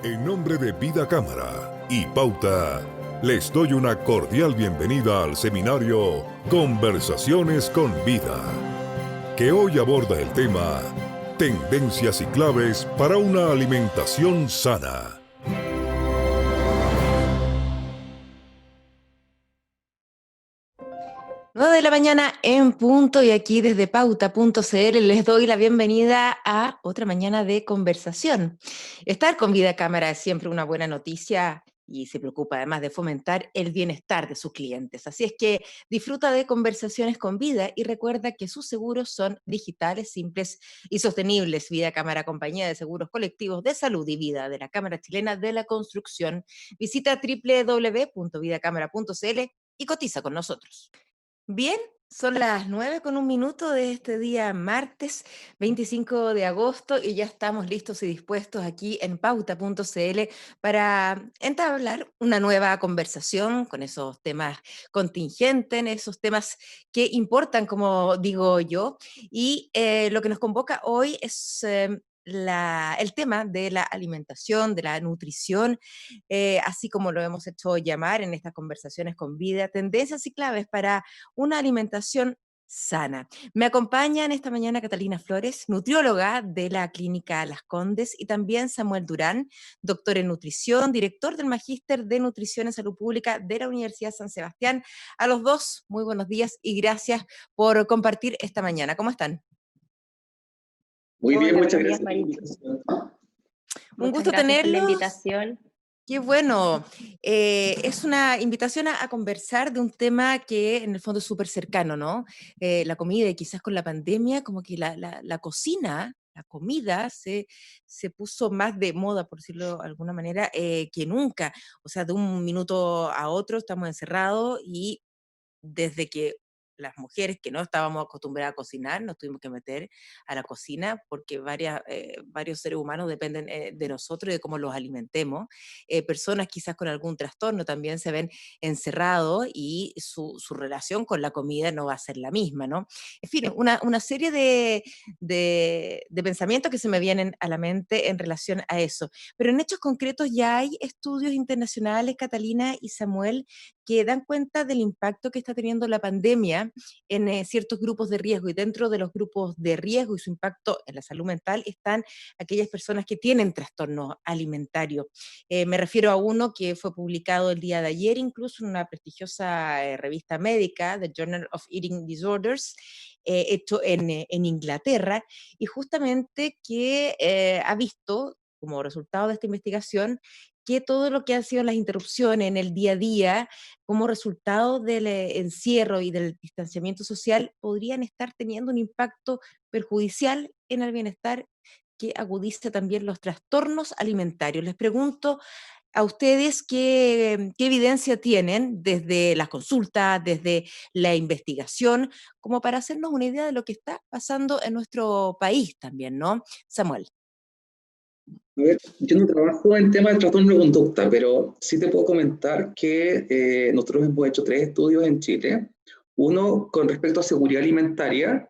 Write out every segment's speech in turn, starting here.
En nombre de Vida Cámara y Pauta, les doy una cordial bienvenida al seminario Conversaciones con Vida, que hoy aborda el tema Tendencias y claves para una alimentación sana. Nueve de la mañana en punto, y aquí desde pauta.cl les doy la bienvenida a otra mañana de conversación. Estar con Vida Cámara es siempre una buena noticia y se preocupa además de fomentar el bienestar de sus clientes. Así es que disfruta de Conversaciones con Vida y recuerda que sus seguros son digitales, simples y sostenibles. Vida Cámara, compañía de seguros colectivos de salud y vida de la Cámara Chilena de la Construcción. Visita www.vidacámara.cl y cotiza con nosotros. Bien, son las 9:01 de este día martes 25 de agosto y ya estamos listos y dispuestos aquí en pauta.cl para entablar una nueva conversación con esos temas contingentes, esos temas que importan, como digo yo, y lo que nos convoca hoy es el tema de la alimentación, de la nutrición, así como lo hemos hecho llamar en estas conversaciones con Vida, tendencias y claves para una alimentación sana. Me acompañan esta mañana Catalina Flores, nutrióloga de la Clínica Las Condes, y también Samuel Durán, doctor en nutrición, director del Magíster de Nutrición en Salud Pública de la Universidad San Sebastián. A los dos, muy buenos días y gracias por compartir esta mañana. ¿Cómo están? Muy bien, Hola, muchas buenos días, gracias. Un gusto gracias por la tenerlos. invitación. Qué bueno. Es una invitación a conversar de un tema que en el fondo es súper cercano, ¿no? La comida, y quizás con la pandemia, como que la cocina, la comida se puso más de moda, por decirlo de alguna manera, que nunca. O sea, de un minuto a otro estamos encerrados y desde que las mujeres que no estábamos acostumbradas a cocinar, nos tuvimos que meter a la cocina porque varios seres humanos dependen de nosotros y de cómo los alimentemos. Personas quizás con algún trastorno también se ven encerrados y su relación con la comida no va a ser la misma, ¿no? En fin, una serie de pensamientos que se me vienen a la mente en relación a eso. Pero en hechos concretos ya hay estudios internacionales, Catalina y Samuel, que dan cuenta del impacto que está teniendo la pandemia en ciertos grupos de riesgo, y dentro de los grupos de riesgo y su impacto en la salud mental están aquellas personas que tienen trastornos alimentarios. Me refiero a uno que fue publicado el día de ayer, incluso en una prestigiosa revista médica, The Journal of Eating Disorders, hecho en Inglaterra, y justamente que ha visto como resultado de esta investigación que todo lo que han sido las interrupciones en el día a día como resultado del encierro y del distanciamiento social podrían estar teniendo un impacto perjudicial en el bienestar, que agudiza también los trastornos alimentarios. Les pregunto a ustedes qué evidencia tienen desde las consultas, desde la investigación, como para hacernos una idea de lo que está pasando en nuestro país también, ¿no? Samuel. A ver, yo no trabajo en tema del trastorno de conducta, pero sí te puedo comentar que nosotros hemos hecho 3 estudios en Chile. Uno con respecto a seguridad alimentaria,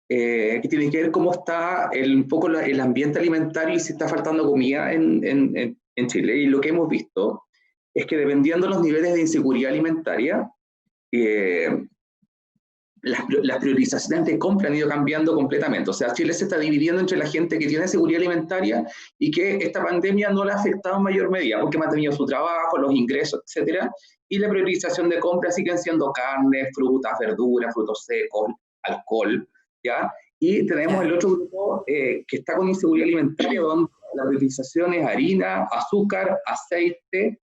que tiene que ver cómo está un poco el ambiente alimentario y si está faltando comida en Chile. Y lo que hemos visto es que dependiendo de los niveles de inseguridad alimentaria, las priorizaciones de compra han ido cambiando completamente. O sea, Chile se está dividiendo entre la gente que tiene seguridad alimentaria y que esta pandemia no le ha afectado en mayor medida, porque ha mantenido su trabajo, los ingresos, etcétera. Y la priorización de compra siguen siendo carne, frutas, verduras, frutos secos, alcohol, ¿ya? Y tenemos el otro grupo que está con inseguridad alimentaria, donde la priorización es harina, azúcar, aceite,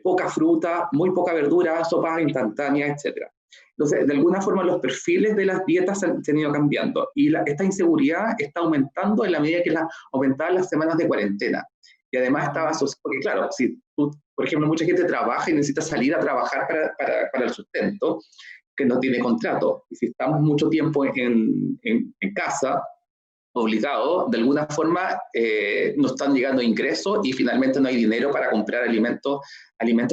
poca fruta, muy poca verdura, sopas instantáneas, etcétera. Entonces, de alguna forma, los perfiles de las dietas han ido cambiando y esta inseguridad está aumentando en la medida que aumentaban las semanas de cuarentena. Y además estaba asociado, porque claro, si tú, por ejemplo, mucha gente trabaja y necesita salir a trabajar para el sustento, que no tiene contrato. Y si estamos mucho tiempo en casa, obligado, de alguna forma no están llegando ingresos y finalmente no hay dinero para comprar alimentos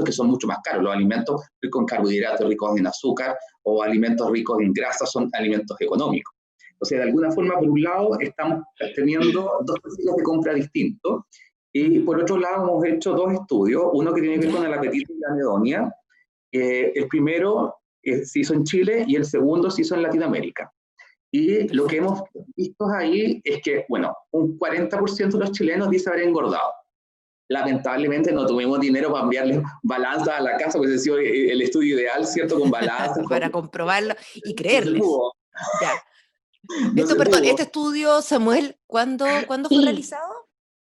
que son mucho más caros. Los alimentos ricos en carbohidratos, ricos en azúcar o alimentos ricos en grasa son alimentos económicos. O sea, de alguna forma, por un lado, estamos teniendo 2 perfiles de compra distintos Y por otro lado hemos hecho dos estudios, uno que tiene que ver con el apetito y la anedonia. El primero se hizo en Chile y el segundo se hizo en Latinoamérica. Y lo que hemos visto ahí es que, bueno, un 40% de los chilenos dice haber engordado. Lamentablemente no tuvimos dinero para enviarles balanzas a la casa, porque ese ha sido el estudio ideal, ¿cierto? Con balanzas. Para comprobarlo y No se creerles. pudo. Ya. No se Perdón, pudo. este estudio, Samuel, ¿cuándo fue realizado?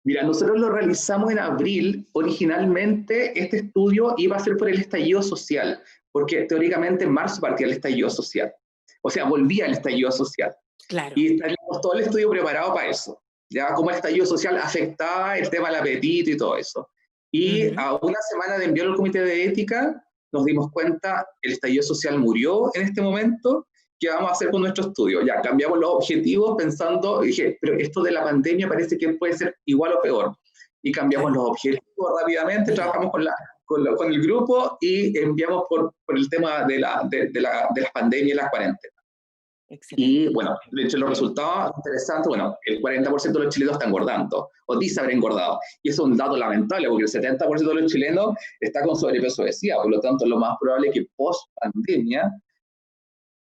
Mira, nosotros lo realizamos en abril. Originalmente este estudio iba a ser por el estallido social, porque teóricamente en marzo partía el estallido social. O sea, volvía el estallido social. Claro. Y teníamos todo el estudio preparado para eso. Ya cómo el estallido social afectaba el tema del apetito y todo eso. Y a una semana de enviarlo al comité de ética, nos dimos cuenta, el estallido social murió en este momento. ¿Qué vamos a hacer con nuestro estudio? Ya cambiamos los objetivos pensando, dije, pero esto de la pandemia parece que puede ser igual o peor. Y cambiamos los objetivos rápidamente, trabajamos con el grupo y enviamos por el tema de las pandemias y las cuarentenas. Excelente. Y bueno, de hecho los resultados interesantes, bueno, el 40% de los chilenos están engordando, o dice haber engordado. Y eso es un dato lamentable, porque el 70% de los chilenos está con sobrepeso o obesidad, por lo tanto lo más probable es que post pandemia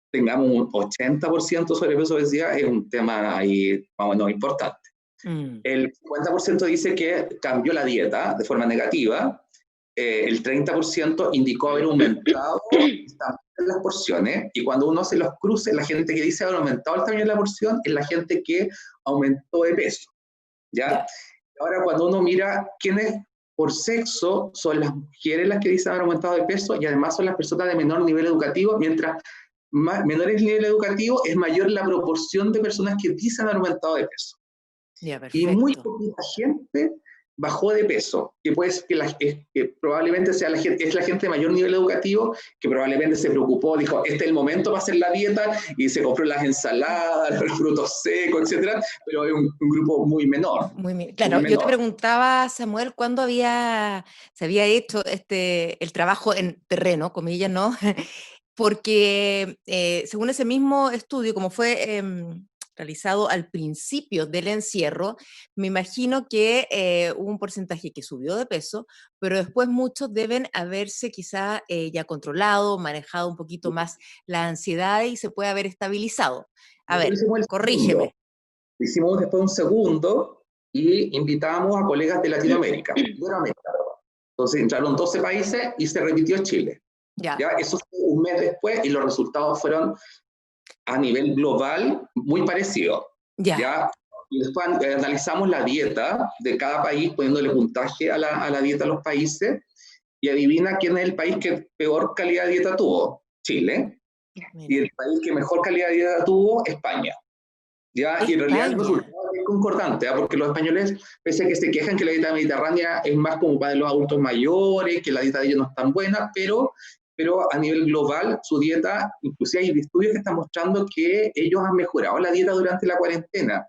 tengamos un 80% de sobrepeso o obesidad, es un tema ahí, más o menos, importante. El 50% dice que cambió la dieta de forma negativa, el 30% indicó haber aumentado las porciones, y cuando uno hace los cruces, la gente que dice haber aumentado el tamaño de la porción es la gente que aumentó de peso. ¿Ya? Ahora, cuando uno mira quiénes por sexo, son las mujeres las que dicen haber aumentado de peso, y además son las personas de menor nivel educativo. Mientras menor es el nivel educativo, es mayor la proporción de personas que dicen haber aumentado de peso. Y muy poquita gente bajó de peso, que puede ser que probablemente sea la gente de mayor nivel educativo, que probablemente se preocupó, dijo, este es el momento para hacer la dieta, y se compró las ensaladas, los frutos secos, etcétera, pero es un grupo muy menor. Claro, yo te preguntaba, Samuel, ¿cuándo se había hecho el trabajo en terreno, comillas, ¿no? Porque según ese mismo estudio, como fue realizado al principio del encierro, me imagino que hubo un porcentaje que subió de peso, pero después muchos deben haberse quizá ya controlado, manejado un poquito más la ansiedad y se puede haber estabilizado. A ver, corrígeme. Hicimos después un segundo y invitamos a colegas de Latinoamérica, Entonces entraron 12 países y se repitió Chile. ¿Ya? Eso fue un mes después y los resultados fueron a nivel global muy parecidos. ¿Ya? Y después analizamos la dieta de cada país poniéndole puntaje a la dieta de los países, y adivina quién es el país que peor calidad de dieta tuvo. Chile. Y el país que mejor calidad de dieta tuvo, España. ¿Ya? Y en realidad el resultado es concordante, porque los españoles, pese a que se quejan que la dieta mediterránea es más como para los adultos mayores, que la dieta de ellos no es tan buena, pero a nivel global su dieta, inclusive hay estudios que están mostrando que ellos han mejorado la dieta durante la cuarentena,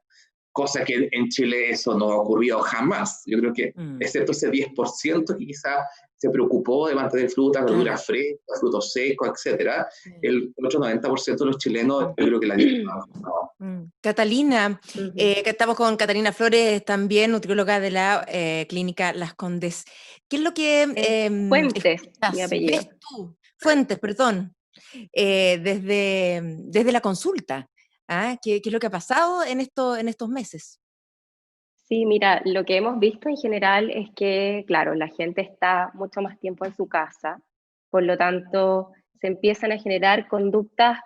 cosa que en Chile eso no ha ocurrido jamás. Yo creo que, excepto ese 10% que quizás se preocupó de mantener frutas, verduras frescas, frutos secos, etc. El otro 90% de los chilenos, yo creo que la dieta no. Catalina, que estamos con Catalina Flores, también nutrióloga de la clínica Las Condes. ¿Qué es lo que Fuentes, mi apellido. ves tú? Fuentes, perdón, desde la consulta. ¿Qué es lo que ha pasado en estos meses? Sí, mira, lo que hemos visto en general es que, claro, la gente está mucho más tiempo en su casa, por lo tanto, se empiezan a generar conductas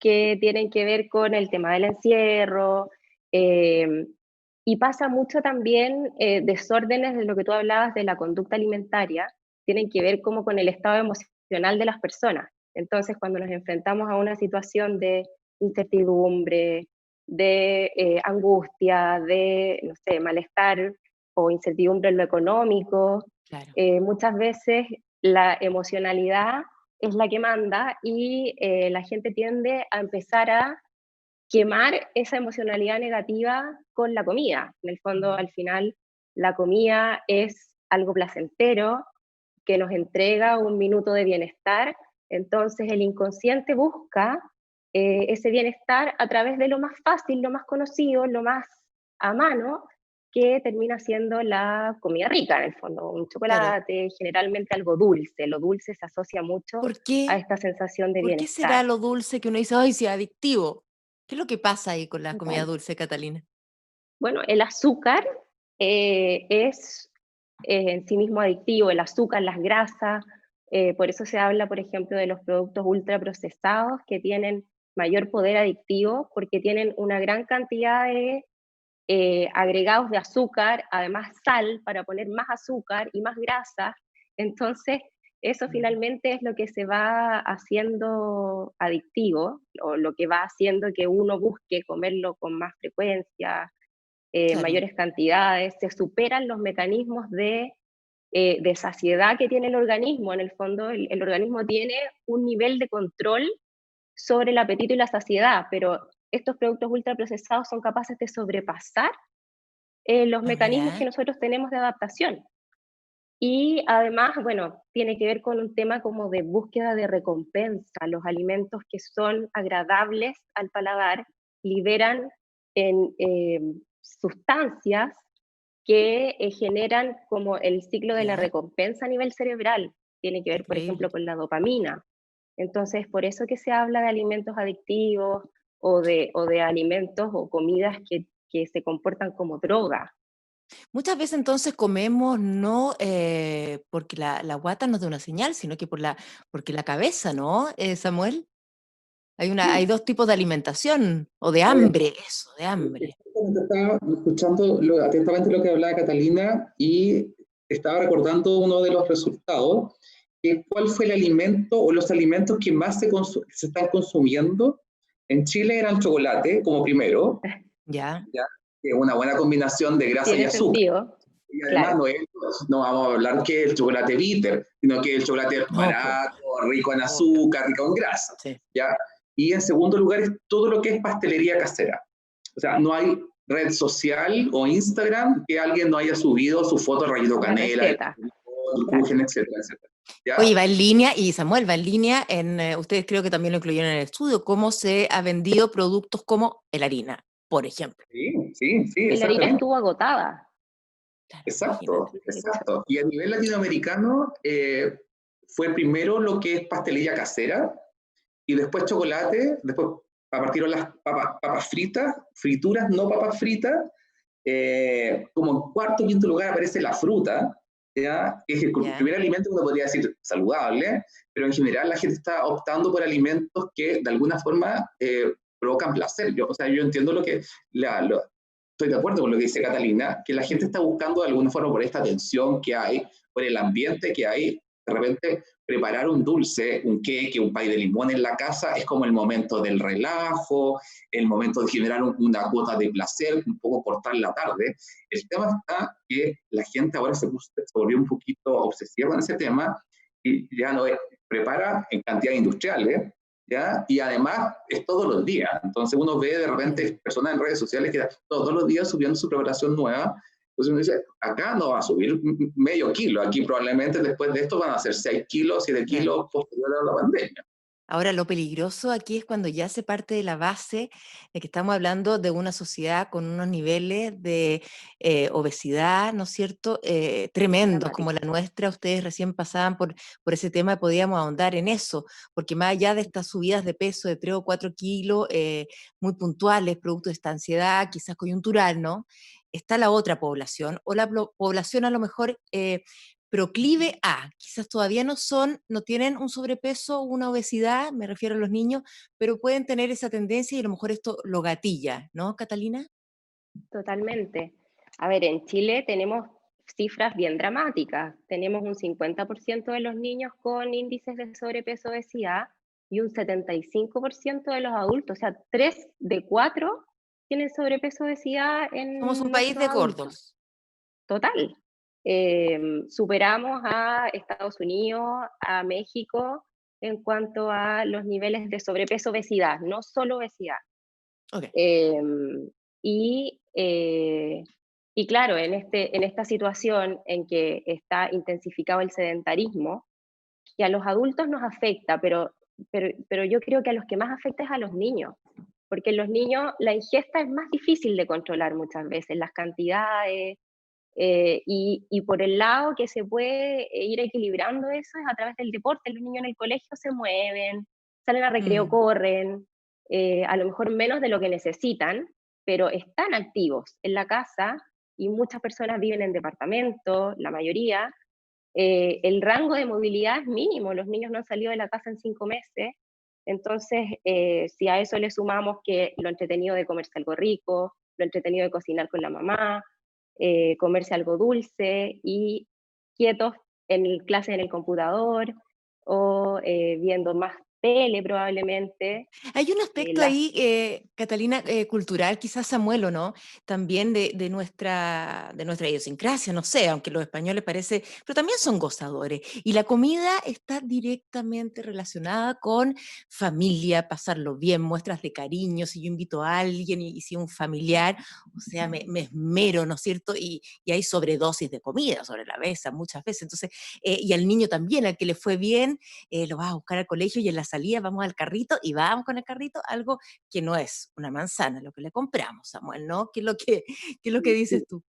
que tienen que ver con el tema del encierro, y pasa mucho también desórdenes de lo que tú hablabas de la conducta alimentaria, tienen que ver como con el estado emocional de las personas. Entonces, cuando nos enfrentamos a una situación de incertidumbre, de angustia, de, no sé, malestar o incertidumbre en lo económico, muchas veces la emocionalidad es la que manda y la gente tiende a empezar a quemar esa emocionalidad negativa con la comida. En el fondo, al final, la comida es algo placentero que nos entrega un minuto de bienestar, entonces el inconsciente busca ese bienestar a través de lo más fácil, lo más conocido, lo más a mano, que termina siendo la comida rica en el fondo, un Claro. chocolate, generalmente algo dulce. Lo dulce se asocia mucho ¿Por a qué? esta sensación de ¿Por qué será bienestar. lo dulce que uno dice, ay, sí, adictivo? ¿Qué es lo que pasa ahí con la comida Total. dulce, Catalina? Bueno, el azúcar es en sí mismo adictivo, el azúcar, las grasas, por eso se habla, por ejemplo, de los productos ultraprocesados que tienen mayor poder adictivo porque tienen una gran cantidad de agregados de azúcar, además sal para poner más azúcar y más grasa. Entonces, eso Mm, finalmente es lo que se va haciendo adictivo, o lo que va haciendo que uno busque comerlo con más frecuencia, claro. mayores cantidades, se superan los mecanismos de saciedad que tiene el organismo. En el fondo, el organismo tiene un nivel de control sobre el apetito y la saciedad, pero estos productos ultraprocesados son capaces de sobrepasar los Ah, mecanismos que mira. nosotros tenemos de adaptación. Y además, bueno, tiene que ver con un tema como de búsqueda de recompensa. Los alimentos que son agradables al paladar liberan sustancias que generan como el ciclo de la Ya, recompensa a nivel cerebral. Tiene que ver, por increíble. ejemplo, con la dopamina. Entonces, por eso que se habla de alimentos adictivos o de alimentos o comidas que se comportan como droga. Muchas veces entonces comemos no porque la guata nos da una señal, sino que porque la cabeza, ¿no, Samuel? Hay dos tipos de alimentación, o de A ver, hambre, eso, de hambre. exactamente, estaba escuchando atentamente lo que hablaba Catalina y estaba recordando uno de los resultados, que es cuál fue el alimento o los alimentos que más se están consumiendo. En Chile era el chocolate como primero, Ya, ¿ya? Que es una buena combinación de grasa y Tiene azúcar. sentido, Y además claro. no vamos a hablar que el chocolate bitter, sino que el chocolate no, pues, barato, rico en obvio, azúcar, rico en grasa. sí. ¿Ya? Y en segundo lugar es todo lo que es pastelería casera. O sea, no hay red social o Instagram que alguien no haya subido su foto de rayito La canela, el receta, claro. kuchen, etcétera, etcétera. Oye, ¿Ya? va en línea, y Samuel va en línea, ustedes creo que también lo incluyeron en el estudio, cómo se ha vendido productos como la harina, por ejemplo. Sí, sí, sí, Y la harina exactamente. estuvo agotada. Claro, imagínate. Exacto, De hecho, exacto. Y a nivel latinoamericano fue primero lo que es pastelería casera, y después chocolate, después partieron las papas fritas, frituras, no papas fritas, como en cuarto o quinto lugar aparece la fruta, ¿ya? Que es el Ya. primer alimento que uno podría decir saludable, pero en general la gente está optando por alimentos que de alguna forma provocan placer. O sea, yo entiendo estoy de acuerdo con lo que dice Catalina, que la gente Mm. está buscando de alguna forma por esta tensión que hay, por el ambiente que hay, de repente preparar un dulce, un queque, un pay de limón en la casa es como el momento del relajo, el momento de generar una cuota de placer, un poco cortar la tarde. El tema está que la gente ahora se volvió un poquito obsesiva con ese tema y ya no es, prepara en cantidades industriales, ¿ya? Y además es todos los días. Entonces uno ve de repente personas en redes sociales que todos los días subiendo su preparación nueva. Entonces uno dice, acá no va a subir medio kilo, aquí probablemente después de esto van a ser 6 kilos, 7 Claro. kilos posterior a la pandemia. Ahora, lo peligroso aquí es cuando ya se parte de la base de que estamos hablando de una sociedad con unos niveles de obesidad, ¿no es cierto?, tremendos como la dramático. nuestra. Ustedes recién pasaban por ese tema y podíamos ahondar en eso, porque más allá de estas subidas de peso de 3 o 4 kilos muy puntuales, producto de esta ansiedad, quizás coyuntural, ¿no? Está la otra población, o la población a lo mejor proclive a, quizás todavía no tienen un sobrepeso o una obesidad, me refiero a los niños, pero pueden tener esa tendencia y a lo mejor esto lo gatilla, ¿no, Catalina? Totalmente. A ver, en Chile tenemos cifras bien dramáticas. Tenemos un 50% de los niños con índices de sobrepeso obesidad y un 75% de los adultos. O sea, 3 de 4 tienen sobrepeso obesidad Somos un en país nuestros de adultos. gordos. Total. Superamos a Estados Unidos, a México en cuanto a los niveles de sobrepeso obesidad, no solo obesidad. Ok. Em, y, y claro, en esta situación en que está intensificado el sedentarismo, y a los adultos nos afecta, pero yo creo que a los que más afecta es a los niños, porque en los niños la ingesta es más difícil de controlar muchas veces, las cantidades, y por el lado que se puede ir equilibrando eso es a través del deporte. Los niños en el colegio se mueven, salen a recreo, Mm. corren, a lo mejor menos de lo que necesitan, pero están activos en la casa y muchas personas viven en departamentos, la mayoría. El rango de movilidad es mínimo, los niños no han salido de la casa en 5 meses, entonces si a eso le sumamos que lo entretenido de comerse algo rico, lo entretenido de cocinar con la mamá, comerse algo dulce y quietos en clase en el computador o viendo más tele probablemente. Hay un aspecto Las ahí, Catalina, cultural, quizás Samuel o no, también de nuestra idiosincrasia, no sé, aunque los españoles parece, pero también son gozadores. Y la comida está directamente relacionada con familia, pasarlo bien, muestras de cariño, si yo invito a alguien y si un familiar, o sea, me esmero, ¿no es cierto? Y hay sobredosis de comida sobre la mesa muchas veces. Entonces, y al niño también, al que le fue bien, lo vas a buscar al colegio y en la salida vamos al carrito y vamos con el carrito, algo que no es una manzana, lo que le compramos, Samuel, ¿no? ¿Qué es lo que dices tú?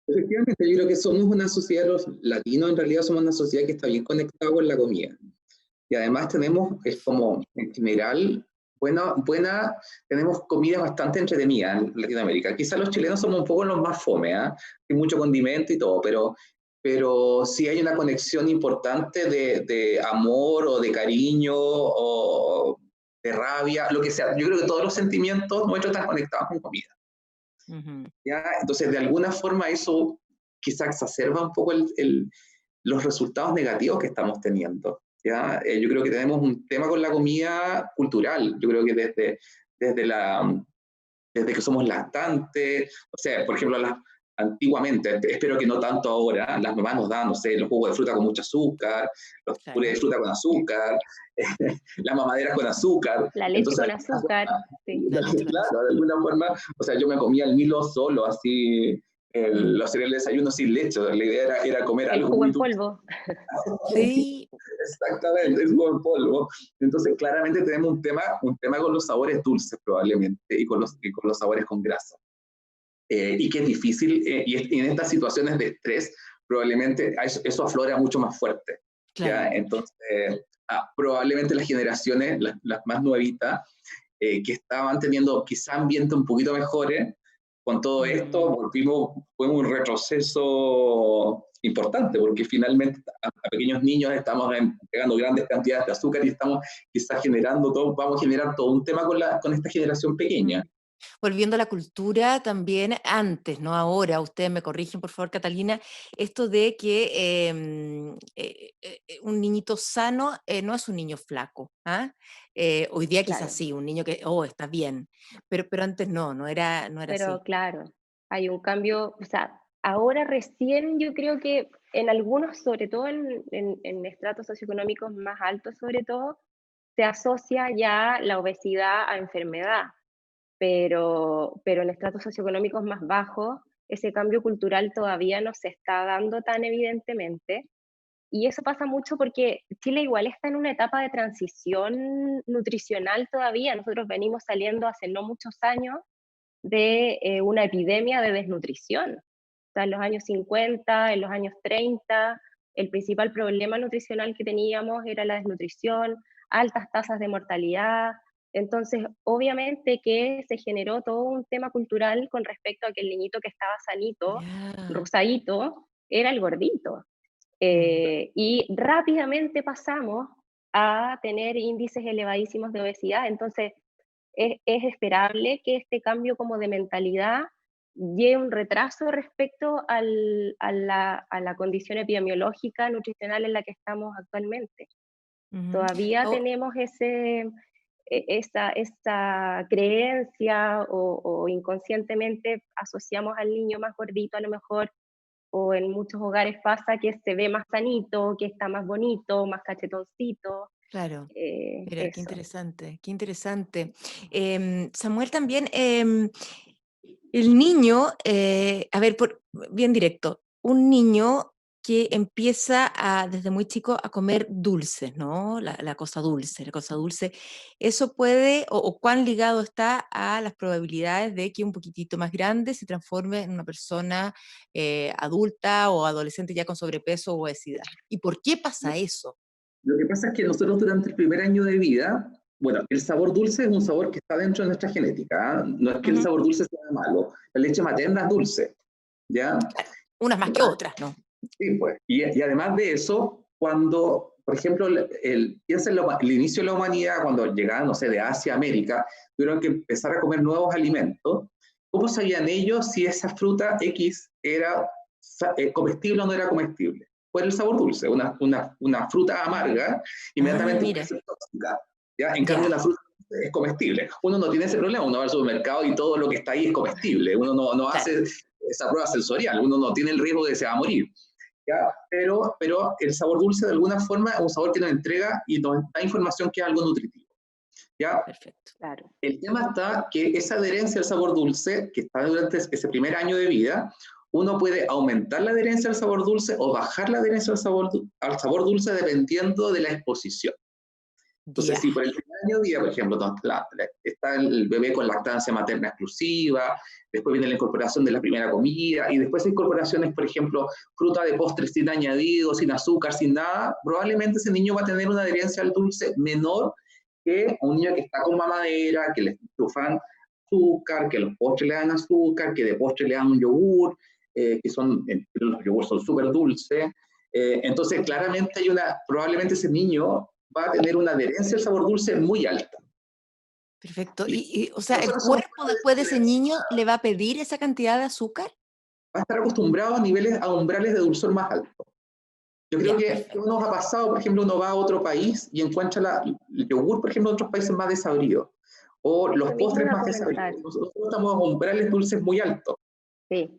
Efectivamente, yo creo que somos una sociedad, los latinos en realidad somos una sociedad que está bien conectada con la comida. Y además tenemos, es como en general, tenemos comida bastante entretenida en Latinoamérica. Quizás los chilenos somos un poco los más fome, ¿eh? Hay mucho condimento y todo, pero sí hay una conexión importante de amor o de cariño o de rabia, lo que sea. Yo creo que todos los sentimientos nuestros están conectados con comida. Ujú. ¿Ya? Entonces, de alguna forma eso quizás exacerba un poco los resultados negativos que estamos teniendo. ¿Ya? Yo creo que tenemos un tema con la comida cultural. Yo creo que desde que somos lactantes, o sea, por ejemplo, antiguamente, espero que no tanto ahora, las mamás nos dan, no sé, los jugos de fruta con mucho azúcar, los purés de Claro. fruta con azúcar, las mamaderas con azúcar. la leche Entonces, con azúcar, sí. La leche con claro, azúcar. de alguna forma, o sea, yo me comía el Milo solo, así, Mm. los cereales de desayuno sin leche. La idea era comer El algo jugo muy en dulce. polvo. Sí, Exactamente, es buen polvo. Entonces, claramente tenemos un tema con los sabores dulces, probablemente, y con los sabores con grasa. Y que es difícil, y en estas situaciones de estrés, probablemente eso aflora mucho más fuerte. claro. ¿Ya? Entonces, probablemente las generaciones, las más nuevitas, que estaban teniendo quizá ambientes un poquito mejores, con todo esto fue un retroceso importante, porque finalmente a pequeños niños estamos entregando grandes cantidades de azúcar y estamos quizás vamos a generar todo un tema con esta generación pequeña. Volviendo a la cultura también, antes, no ahora, ustedes me corrigen, por favor, Catalina, esto de que un niñito sano no es un niño flaco. ¿Ah? Hoy día quizás Claro, sí, un niño que, está bien, pero antes no era pero así. claro, hay un cambio, o sea, ahora recién yo creo que en algunos, sobre todo en estratos socioeconómicos más altos, sobre todo, se asocia ya la obesidad a enfermedad, pero en estratos socioeconómicos más bajos, ese cambio cultural todavía no se está dando tan evidentemente. Y eso pasa mucho porque Chile igual está en una etapa de transición nutricional todavía. Nosotros venimos saliendo hace no muchos años de una epidemia de desnutrición. O sea, en los años 50, en los años 30, el principal problema nutricional que teníamos era la desnutrición, altas tasas de mortalidad. Entonces, obviamente que se generó todo un tema cultural con respecto a que el niñito que estaba sanito, Ya. rosadito, era el gordito. Mm. Y rápidamente pasamos a tener índices elevadísimos de obesidad. Entonces, es esperable que este cambio como de mentalidad lleve un retraso respecto a la condición epidemiológica nutricional en la que estamos actualmente. Ujú. Todavía Oh, tenemos esa creencia o inconscientemente asociamos al niño más gordito a lo mejor, o en muchos hogares pasa que se ve más sanito, que está más bonito, más cachetoncito, claro. Mira, qué eso. interesante, qué interesante. Samuel, también, el niño, a ver, bien directo, un niño que empieza desde muy chico a comer dulces, ¿no? La cosa dulce, la cosa dulce. ¿Eso puede, o cuán ligado está a las probabilidades de que un poquitito más grande se transforme en una persona adulta o adolescente ya con sobrepeso o obesidad? ¿Y por qué pasa eso? Lo que pasa es que nosotros durante el primer año de vida, bueno, el sabor dulce es un sabor que está dentro de nuestra genética, ¿ah? No es que el sabor dulce sea malo, la leche materna es dulce, ¿ya? Claro, unas más que otras, ¿no? Sí, pues. Y además de eso, cuando, por ejemplo, piensa en el inicio de la humanidad, cuando llegaban, no sé, de Asia a América, tuvieron que empezar a comer nuevos alimentos. ¿Cómo sabían ellos si esa fruta X era comestible o no era comestible? Por el sabor dulce. Una fruta amarga inmediatamente es tóxica. ¿Ya? En cambio, la fruta es comestible. Uno no tiene ese problema, uno va al supermercado y todo lo que está ahí es comestible. Uno no hace esa prueba sensorial, uno no tiene el riesgo de que se va a morir. ¿Ya? Pero el sabor dulce de alguna forma es un sabor que nos entrega y nos da información que es algo nutritivo. ¿Ya? Perfecto. Claro. El tema está que esa adherencia al sabor dulce, que está durante ese primer año de vida, uno puede aumentar la adherencia al sabor dulce o bajar la adherencia al sabor dulce dependiendo de la exposición. Entonces, si por el primer año de vida, por ejemplo, está el bebé con lactancia materna exclusiva, después viene la incorporación de la primera comida, y después incorporaciones, por ejemplo, fruta de postre sin añadido, sin azúcar, sin nada, probablemente ese niño va a tener una adherencia al dulce menor que un niño que está con mamadera, que le enchufan azúcar, que los postres le dan azúcar, que de postre le dan un yogur, que los yogures son súper dulces. Entonces, claramente probablemente ese niño va a tener una adherencia al sabor dulce muy alta. Perfecto. O sea, ¿el cuerpo después de ese niño le va a pedir esa cantidad de azúcar? Va a estar acostumbrado a umbrales de dulzor más altos. Yo creo que nos ha pasado, por ejemplo, uno va a otro país y encuentra el yogur, por ejemplo, en otros países más desabridos, o los postres más desabridos. Nosotros estamos a umbrales dulces muy altos. Sí.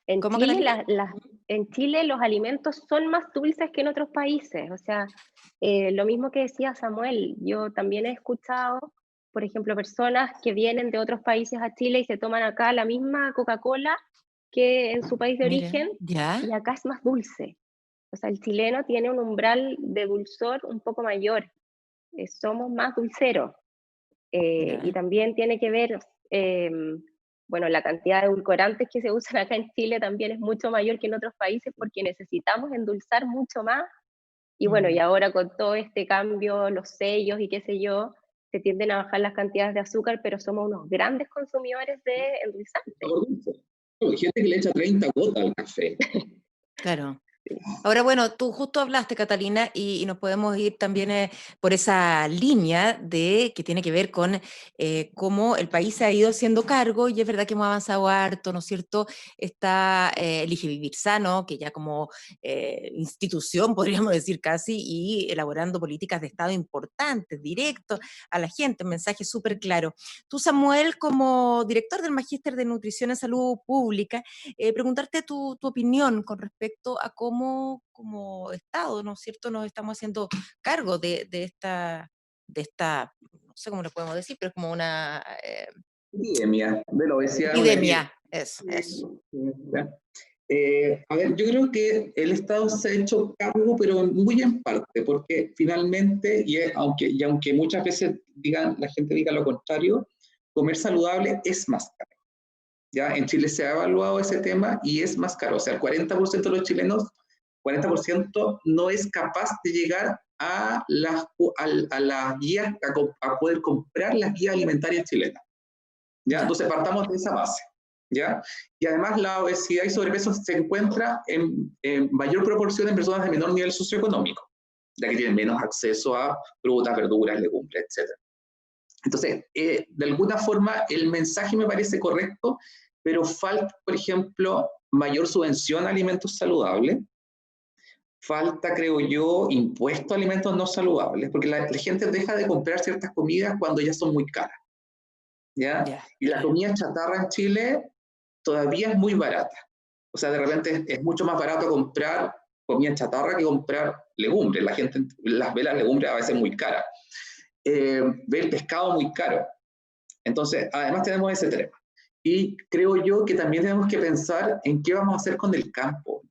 En Chile los alimentos son más dulces que en otros países. O sea, lo mismo que decía Samuel, yo también he escuchado, por ejemplo, personas que vienen de otros países a Chile y se toman acá la misma Coca-Cola que en su país de origen, y acá es más dulce. O sea, el chileno tiene un umbral de dulzor un poco mayor. Somos más dulceros. Y también tiene que ver, bueno, la cantidad de edulcorantes que se usan acá en Chile también es mucho mayor que en otros países porque necesitamos endulzar mucho más. Y bueno, y ahora con todo este cambio, los sellos y qué sé yo, se tienden a bajar las cantidades de azúcar, pero somos unos grandes consumidores de endulzantes. Hay gente que le echa 30 gotas al café. Claro. Ahora, bueno, tú justo hablaste, Catalina, y nos podemos ir también por esa línea que tiene que ver con cómo el país se ha ido haciendo cargo, y es verdad que hemos avanzado harto, ¿no es cierto? Está Elige Vivir Sano, que ya como institución, podríamos decir casi, y elaborando políticas de Estado importantes, directos a la gente, un mensaje súper claro. Tú, Samuel, como director del Magíster de Nutrición en Salud Pública, preguntarte tu opinión con respecto a cómo como Estado, ¿no es cierto?, nos estamos haciendo cargo de esta, no sé cómo lo podemos decir, pero es como una... epidemia de la obesidad. Epidemia, eso. A ver, yo creo que el Estado se ha hecho cargo, pero muy en parte, porque finalmente, aunque muchas veces la gente diga lo contrario, comer saludable es más caro. Ya en Chile se ha evaluado ese tema y es más caro. O sea, el 40% de los chilenos, 40% no es capaz de llegar a las guías, a poder comprar las guías alimentarias chilenas. ¿Ya? Entonces partamos de esa base. ¿Ya? Y además la obesidad y sobrepeso se encuentra en mayor proporción en personas de menor nivel socioeconómico, ya que tienen menos acceso a frutas, verduras, legumbres, etc. Entonces, de alguna forma el mensaje me parece correcto, pero falta, por ejemplo, mayor subvención a alimentos saludables, falta, creo yo, impuesto a alimentos no saludables, porque la gente deja de comprar ciertas comidas cuando ya son muy caras. ¿Ya? Y la comida chatarra en Chile todavía es muy barata. O sea, de repente es mucho más barato comprar comida chatarra que comprar legumbres. La gente las ve las legumbres a veces muy caras. Ve el pescado muy caro. Entonces, además tenemos ese tema. Y creo yo que también tenemos que pensar en qué vamos a hacer con el campo.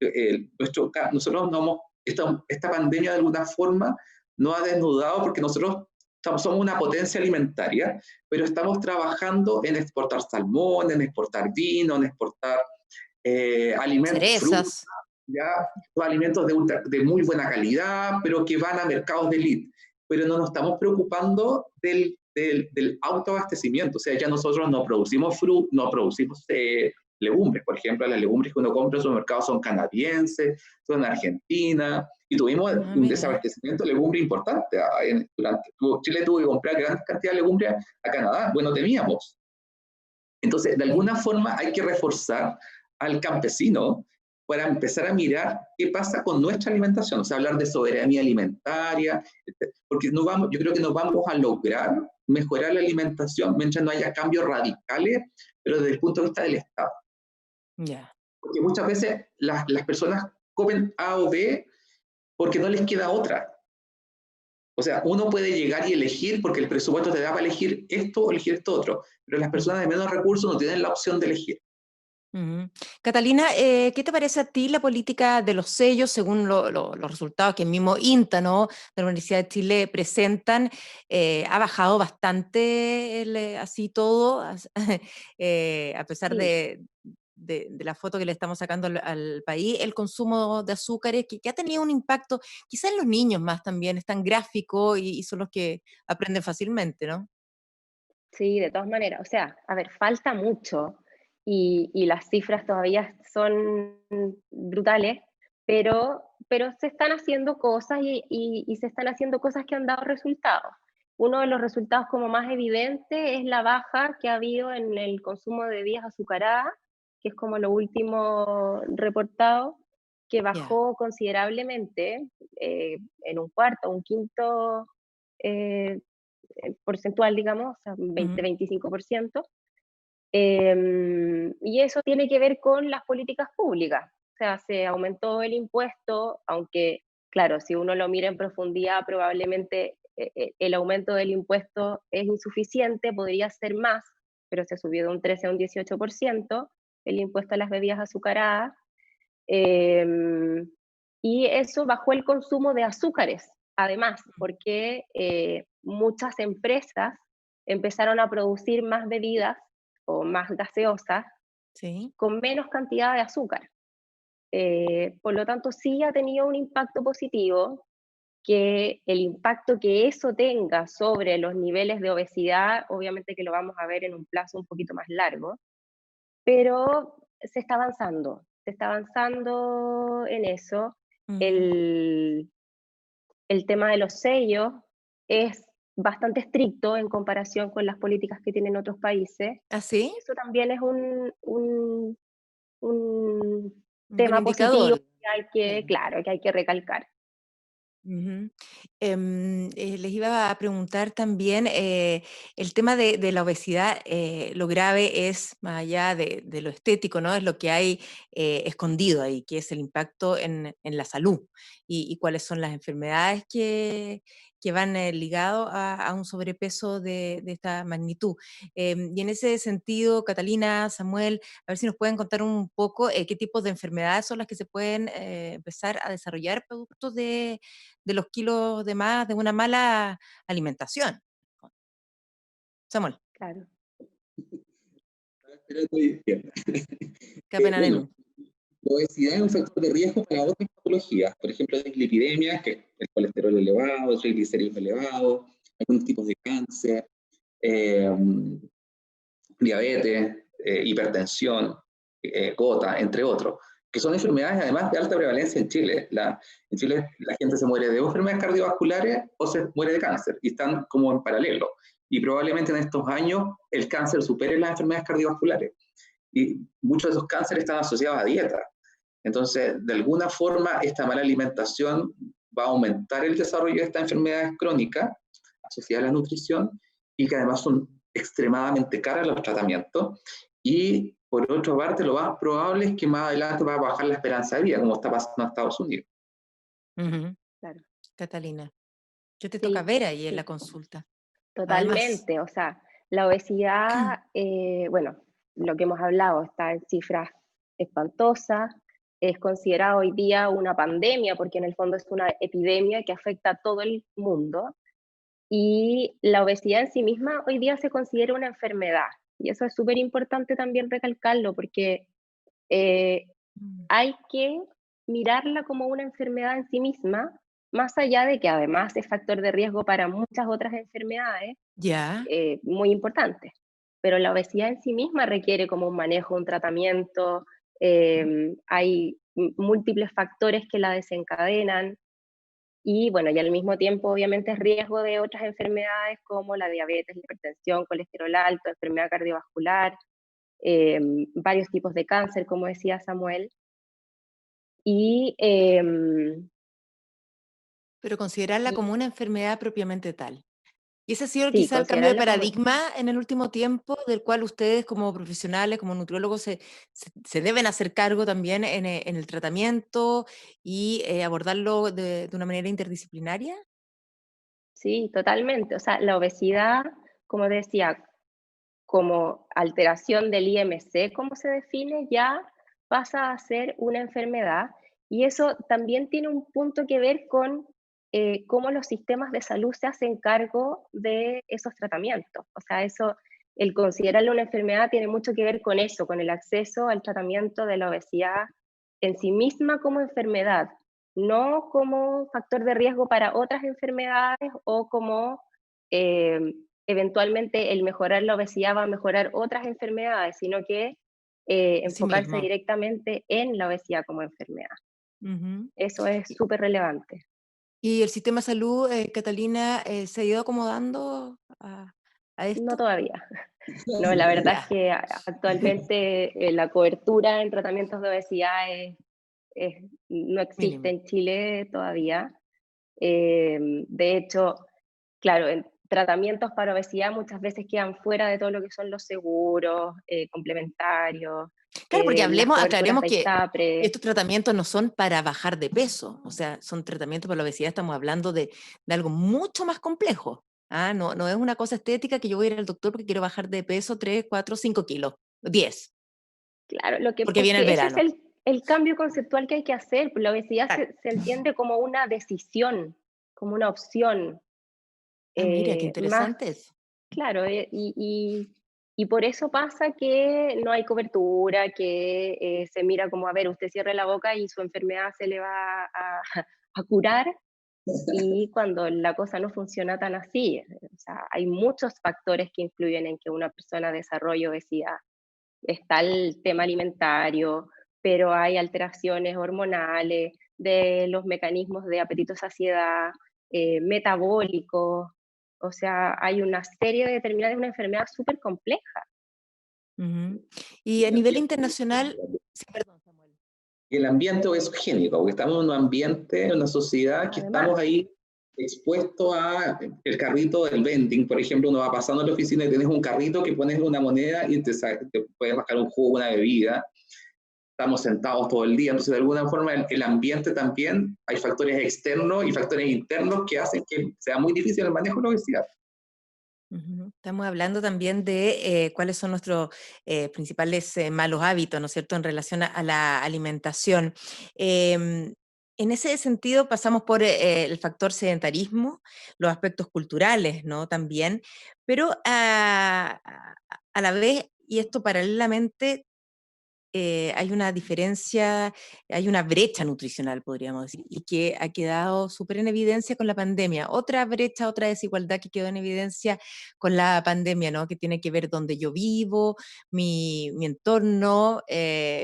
nosotros no hemos, esta pandemia de alguna forma nos ha desnudado porque nosotros somos una potencia alimentaria, pero estamos trabajando en exportar salmón, en exportar vino, en exportar alimentos, frutas, Cerezas. ya, los alimentos de muy buena calidad, pero que van a mercados de elite. Pero no nos estamos preocupando del autoabastecimiento. O sea, ya nosotros no producimos fruta, no producimos legumbres. Por ejemplo, las legumbres que uno compra en los mercados son canadienses, son argentinas, y tuvimos un desabastecimiento de legumbres importante. Chile tuvo que comprar grandes cantidades de legumbres a Canadá. Bueno, teníamos. Entonces, de alguna forma hay que reforzar al campesino para empezar a mirar qué pasa con nuestra alimentación, o sea, hablar de soberanía alimentaria, porque yo creo que no vamos a lograr mejorar la alimentación mientras no haya cambios radicales, pero desde el punto de vista del Estado. Yeah. Porque muchas veces las personas comen A o B porque no les queda otra. O sea, uno puede llegar y elegir porque el presupuesto te da para elegir esto o elegir esto otro, pero las personas de menos recursos no tienen la opción de elegir. Catalina, ¿qué te parece a ti la política de los sellos según los resultados que el mismo INTA, ¿no?, de la Universidad de Chile presentan? Ha bajado bastante así todo, a pesar Sí. de la foto que le estamos sacando al país, el consumo de azúcares, que ha tenido un impacto, quizás en los niños más también, es tan gráfico y son los que aprenden fácilmente, ¿no? Sí, de todas maneras. O sea, a ver, falta mucho y las cifras todavía son brutales, pero se están haciendo cosas y se están haciendo cosas que han dado resultados. Uno de los resultados como más evidente es la baja que ha habido en el consumo de bebidas azucaradas, que es como lo último reportado, que Ya. bajó considerablemente en un cuarto, un quinto eh, porcentual, digamos, o sea, Ujú. 20-25%. Y eso tiene que ver con las políticas públicas. O sea, se aumentó el impuesto, aunque, claro, si uno lo mira en profundidad, probablemente el aumento del impuesto es insuficiente, podría ser más, pero se subió de un 13 a un 18% el impuesto a las bebidas azucaradas. Y eso bajó el consumo de azúcares, además, porque muchas empresas empezaron a producir más bebidas o más gaseosas Sí. con menos cantidad de azúcar. Por lo tanto, sí ha tenido un impacto positivo, que el impacto que eso tenga sobre los niveles de obesidad, obviamente que lo vamos a ver en un plazo un poquito más largo, pero se está avanzando en eso. Ujú. El tema de los sellos es bastante estricto en comparación con las políticas que tienen otros países. ¿Ah, sí? Eso también es un Un buen tema positivo indicador. que hay que, Claro. claro, que hay que recalcar. Ujú. Les iba a preguntar también el tema de la obesidad, lo grave es, más allá de lo estético, ¿no? Es lo que hay escondido ahí, que es el impacto en la salud y cuáles son las enfermedades que van ligados a un sobrepeso de esta magnitud. Y en ese sentido, Catalina, Samuel, a ver si nos pueden contar un poco qué tipos de enfermedades son las que se pueden empezar a desarrollar producto de los kilos de más de una mala alimentación. Samuel, Claro. Pero estoy diciendo. qué pena Bueno, menú. la obesidad es un factor de riesgo para otras patologías, por ejemplo, dislipidemias, que es el colesterol elevado, el triglicéridos elevado, algunos tipos de cáncer, eh, diabetes, hipertensión, gota, entre otros, que son enfermedades además de alta prevalencia en Chile. En Chile la gente se muere de enfermedades cardiovasculares o se muere de cáncer, y están como en paralelo. Y probablemente en estos años el cáncer supere las enfermedades cardiovasculares. Y muchos de esos cánceres están asociados a dieta. Entonces, de alguna forma, esta mala alimentación va a aumentar el desarrollo de estas enfermedades crónicas asociadas a la nutrición y que además son extremadamente caras los tratamientos. Y por otra parte, lo más probable es que más adelante va a bajar la esperanza de vida, como está pasando en Estados Unidos. Ujú. Claro. Catalina, ¿qué te toca Sí, ver ahí en la sí, consulta? Además, totalmente. O sea, la obesidad, bueno, lo que hemos hablado está en cifras espantosas. es considerada hoy día una pandemia, porque en el fondo es una epidemia que afecta a todo el mundo, y la obesidad en sí misma hoy día se considera una enfermedad, y eso es súper importante también recalcarlo, porque hay que mirarla como una enfermedad en sí misma, más allá de que además es factor de riesgo para muchas otras enfermedades Ya. muy importantes. Pero la obesidad en sí misma requiere como un manejo, un tratamiento, hay múltiples factores que la desencadenan y bueno, y al mismo tiempo obviamente es riesgo de otras enfermedades como la diabetes, la hipertensión, colesterol alto, enfermedad cardiovascular, varios tipos de cáncer, como decía Samuel. Y Pero considerarla como una enfermedad propiamente tal. Y ese ha sido sí, quizá el cambio de considerarlo como... paradigma en el último tiempo, del cual ustedes como profesionales, como nutriólogos, se deben hacer cargo también en el tratamiento y abordarlo de una manera interdisciplinaria. Sí, totalmente. O sea, la obesidad, como decía, como alteración del IMC, como se define, ya pasa a ser una enfermedad. Y eso también tiene un punto que ver con cómo los sistemas de salud se hacen cargo de esos tratamientos. O sea, eso, el considerarlo una enfermedad tiene mucho que ver con eso, con el acceso al tratamiento de la obesidad en sí misma como enfermedad, no como factor de riesgo para otras enfermedades o como eventualmente el mejorar la obesidad va a mejorar otras enfermedades, sino que Así enfocarse mismo. directamente en la obesidad como enfermedad. Ujú. Eso es súper relevante. ¿Y el sistema de salud, Catalina, se ha ido acomodando a No esto? todavía. No, la verdad es Ya, que actualmente la cobertura en tratamientos de obesidad no existe mínimo. en Chile todavía. De hecho, claro, en tratamientos para obesidad muchas veces quedan fuera de todo lo que son los seguros complementarios, Claro, porque las coberturas aclaremos de que ISAPRE. estos tratamientos no son para bajar de peso, o sea, son tratamientos para la obesidad, estamos hablando de algo mucho más complejo. ¿Ah? No, no es una cosa estética que yo voy a ir al doctor porque quiero bajar de peso 3, 4, 5 kilos, 10, Claro, porque es viene el que ese es verano. el cambio conceptual que hay que hacer. La obesidad Claro. se entiende como una decisión, como una opción, Ah, mira, qué más interesante eso. claro, y por eso pasa que no hay cobertura, que se mira como, a ver, usted cierre la boca y su enfermedad se le va a curar, y cuando la cosa no funciona tan así, o sea, hay muchos factores que influyen en que una persona desarrolle obesidad. Está el tema alimentario, pero hay alteraciones hormonales, de los mecanismos de apetito-saciedad, metabólicos, o sea, hay una serie de determinantes de una enfermedad súper compleja. Ujú. Y a El nivel ambiente, internacional, sí, perdón, Samuel. el ambiente obesogénico, porque estamos en un ambiente, en una sociedad que Además, estamos ahí expuestos a el carrito del vending. Por ejemplo, uno va pasando a la oficina y tienes un carrito que pones una moneda y te puedes bajar un jugo, una bebida. Estamos sentados todo el día, entonces de alguna forma el ambiente también, hay factores externos y factores internos que hacen que sea muy difícil el manejo de la obesidad. Ujú. Estamos hablando también de cuáles son nuestros principales malos hábitos, ¿no es cierto?, en relación a la alimentación. En ese sentido, pasamos por el factor sedentarismo, los aspectos culturales, ¿no?, también, pero a la vez, y esto paralelamente, hay una diferencia, hay una brecha nutricional, podríamos decir, y que ha quedado súper en evidencia con la pandemia. Otra brecha, otra desigualdad que quedó en evidencia con la pandemia, ¿no? Que tiene que ver donde yo vivo, mi entorno,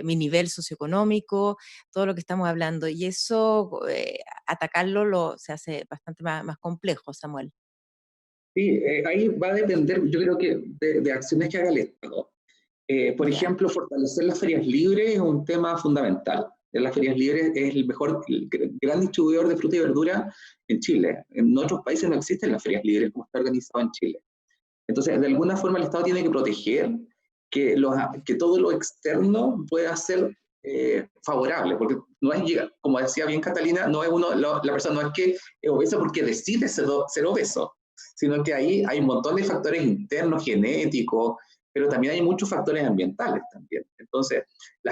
mi nivel socioeconómico, todo lo que estamos hablando. Y eso, atacarlo se hace bastante más complejo, Samuel. Sí, ahí va a depender, yo creo que de acciones que haga el Estado. Por Ya. ejemplo, fortalecer las ferias libres es un tema fundamental. En las ferias libres es el gran distribuidor de fruta y verdura en Chile. En otros países no existen las ferias libres como está organizado en Chile. Entonces, de alguna forma el Estado tiene que proteger que todo lo externo pueda ser favorable, porque no es, como decía bien Catalina, no es la persona no es que es obeso porque decide ser obeso, sino que ahí hay un montón de factores internos, genéticos, pero también hay muchos factores ambientales también. Entonces,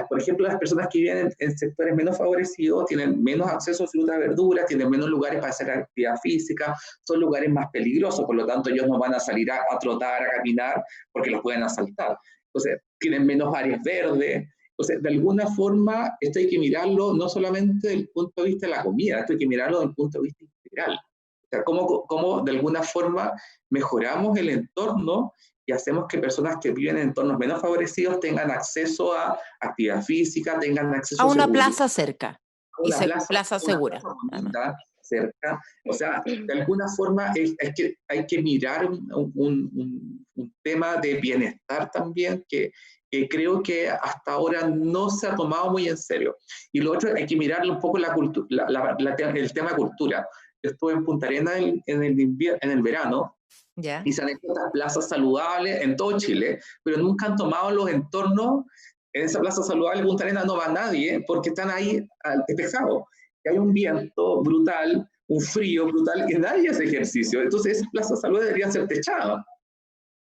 por ejemplo, las personas que viven en sectores menos favorecidos tienen menos acceso a frutas y verduras, tienen menos lugares para hacer actividad física, son lugares más peligrosos, por lo tanto ellos no van a salir a trotar, a caminar, porque los pueden asaltar. Entonces, tienen menos áreas verdes. Entonces, de alguna forma, esto hay que mirarlo no solamente desde el punto de vista de la comida, esto hay que mirarlo desde el punto de vista integral. O sea, cómo de alguna forma mejoramos el entorno y hacemos que personas que viven en entornos menos favorecidos tengan acceso a actividad física, tengan acceso A una seguridad, plaza cerca. a Y una plaza segura. plaza bonita, cerca. O sea, de alguna forma hay que mirar un tema de bienestar también que creo que hasta ahora no se ha tomado muy en serio. Y lo otro, hay que mirar un poco el tema cultura. Yo estuve en Punta Arenas en el verano, ¿Ya? y se han hecho estas plazas saludables en todo Chile, pero nunca han tomado los entornos. En esa plaza saludable de Punta Arenas no va nadie porque están ahí despejados. Y hay un viento brutal, un frío brutal, y nadie hace ejercicio. Entonces, esa plaza saludable debería ser techada.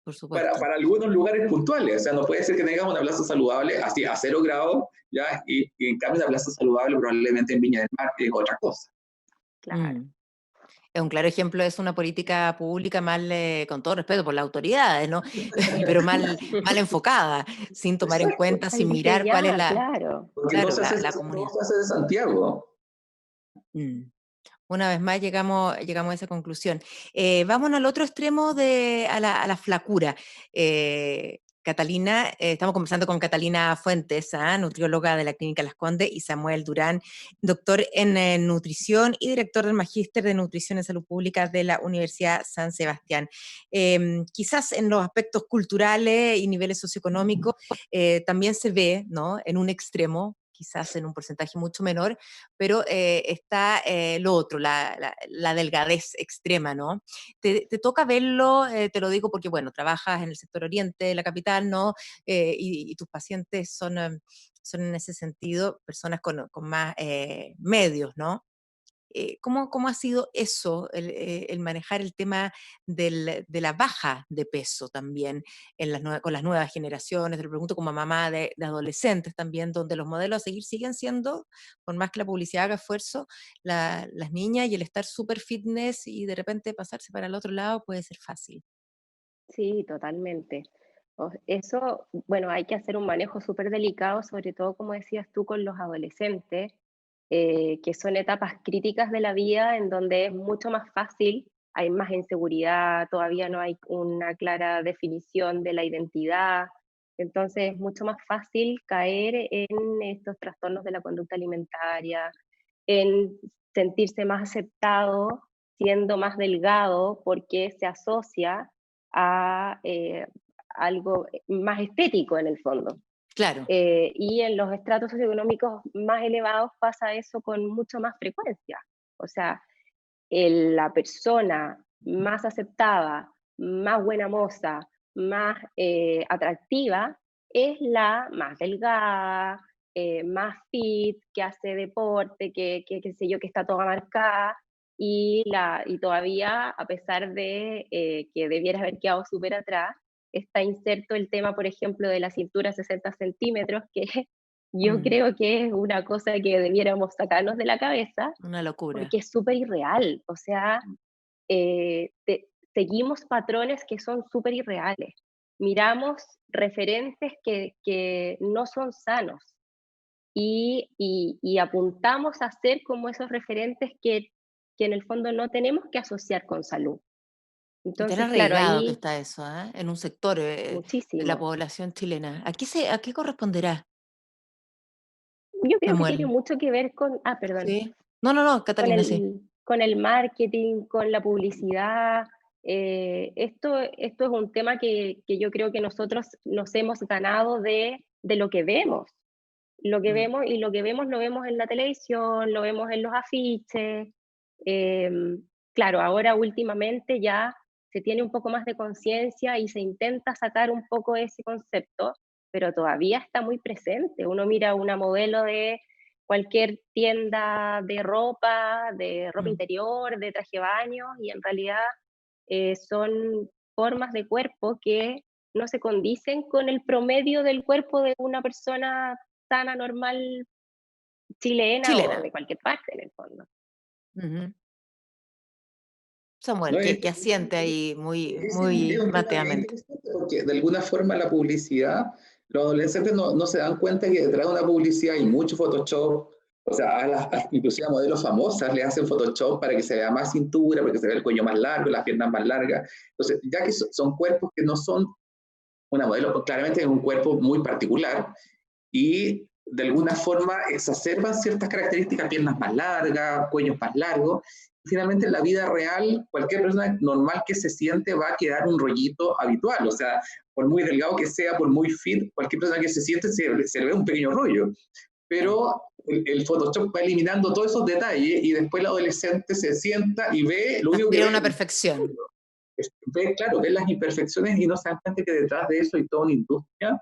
Por supuesto. Para algunos lugares puntuales. O sea, no puede ser que tengamos una plaza saludable así a 0 grados, ¿ya? Y en cambio una plaza saludable probablemente en Viña del Mar es otra cosa. Claro. Es un claro ejemplo, es una política pública mal, con todo respeto por las autoridades, ¿no? Pero mal enfocada, sin tomar en cuenta, Mal sin mirar cuál es diseñada, la, claro. Porque claro, no se la hace comunidad. de Santiago. Una vez más llegamos a esa conclusión. Vámonos al otro extremo, a la flacura. Catalina, estamos conversando con Catalina Fuentes, nutrióloga de la Clínica Las Condes, y Samuel Durán, doctor en nutrición y director del Magíster de Nutrición en Salud Pública de la Universidad San Sebastián. Quizás en los aspectos culturales y niveles socioeconómicos también se ve, ¿no?, en un extremo, quizás en un porcentaje mucho menor, pero está lo otro, la delgadez extrema, ¿no? Te toca verlo, te lo digo porque, bueno, trabajas en el sector oriente de la capital, ¿no? Y tus pacientes son en ese sentido personas con más medios, ¿no? ¿Cómo ha sido eso, el manejar el tema de la baja de peso también con las nuevas generaciones? Te lo pregunto como mamá de adolescentes también, donde los modelos a seguir siguen siendo, por más que la publicidad haga esfuerzo, las niñas, y el estar súper fitness y de repente pasarse para el otro lado puede ser fácil. Sí, totalmente. Eso, bueno, hay que hacer un manejo súper delicado, sobre todo, como decías tú, con los adolescentes, que son etapas críticas de la vida en donde es mucho más fácil, hay más inseguridad, todavía no hay una clara definición de la identidad, entonces es mucho más fácil caer en estos trastornos de la conducta alimentaria, en sentirse más aceptado siendo más delgado porque se asocia a algo más estético en el fondo. Claro. Y en los estratos socioeconómicos más elevados pasa eso con mucho más frecuencia. O sea, la persona más aceptada, más buena moza, más atractiva, es la más delgada, más fit, que hace deporte, qué sé yo, que está toda marcada, y todavía, a pesar de que debiera haber quedado súper atrás, está inserto el tema, por ejemplo, de la cintura 60 centímetros, que yo creo que es una cosa que debiéramos sacarnos de la cabeza, Una locura. porque es súper irreal. O sea, seguimos patrones que son súper irreales. Miramos referentes que no son sanos y apuntamos a ser como esos referentes que en el fondo no tenemos que asociar con salud. Y tan Entonces, claro, arraigado que ahí está eso, en un sector de la muchísimo. población chilena. ¿A qué corresponderá, Yo creo que tiene Samuel? mucho que ver con, perdón, Sí. No, Catalina, sí. con el marketing, con la publicidad. Esto es un tema que yo creo que nosotros nos hemos ganado de lo que vemos. Lo que vemos, y lo que vemos lo vemos en la televisión, lo vemos en los afiches. Claro, ahora últimamente ya se tiene un poco más de conciencia y se intenta sacar un poco ese concepto, pero todavía está muy presente. Uno mira una modelo de cualquier tienda de ropa Mm. interior, de traje de baño, y en realidad son formas de cuerpo que no se condicen con el promedio del cuerpo de una persona sana, normal, chilena o Chilena. de cualquier parte, en el fondo. Ujú. ¿No? Samuel, que asiente ahí muy, Es muy un tema bien mateamente. interesante porque de alguna forma la publicidad, los adolescentes no se dan cuenta que detrás de una publicidad hay mucho Photoshop, o sea, inclusive a modelos famosas le hacen Photoshop para que se vea más cintura, para que se vea el cuello más largo, las piernas más largas. Entonces, ya que son cuerpos que no son una modelo, pues claramente es un cuerpo muy particular y de alguna forma exacerban ciertas características, piernas más largas, cuellos más largos. Finalmente, en la vida real, cualquier persona normal que se siente va a quedar un rollito habitual. O sea, por muy delgado que sea, por muy fit, cualquier persona que se siente se le ve un pequeño rollo. Pero el Photoshop va eliminando todos esos detalles y después el adolescente se sienta y ve, lo único que Aspira a ve una perfección. ve, claro, ve las imperfecciones y no se dan cuenta que detrás de eso hay toda una industria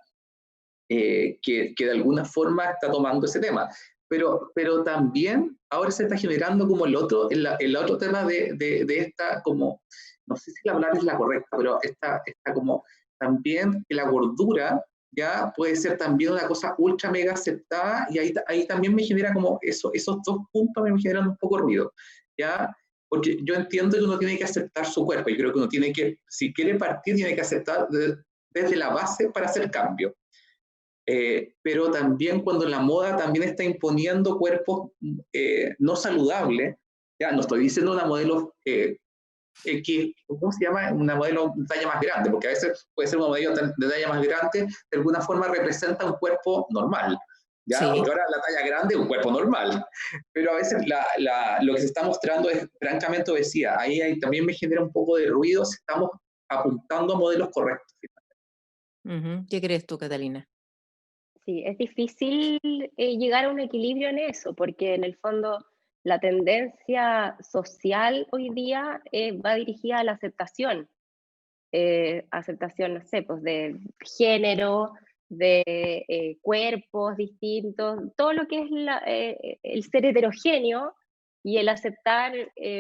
que de alguna forma está tomando ese tema. Pero también ahora se está generando como el otro tema de esta, como, no sé si la palabra es la correcta, pero esta como también que la gordura ya puede ser también una cosa ultra mega aceptada y ahí también me genera como esos dos puntos me generan un poco ruido, ¿ya? Porque yo entiendo que uno tiene que aceptar su cuerpo, yo creo que uno tiene que, si quiere partir, tiene que aceptar desde la base para hacer cambio. Pero también cuando la moda también está imponiendo cuerpos no saludables, ya no estoy diciendo una modelo ¿cómo se llama? Una modelo de talla más grande, porque a veces puede ser una modelo de talla más grande, de alguna forma representa un cuerpo normal, ¿ya? Sí. Porque ahora la talla grande es un cuerpo normal, pero a veces lo que se está mostrando es francamente obesidad. Ahí también me genera un poco de ruido si estamos apuntando a modelos correctos. ¿Qué crees tú, Catalina? Sí, es difícil llegar a un equilibrio en eso, porque en el fondo la tendencia social hoy día va dirigida a la aceptación, no sé, pues de género, de cuerpos distintos, todo lo que es el ser heterogéneo y el aceptar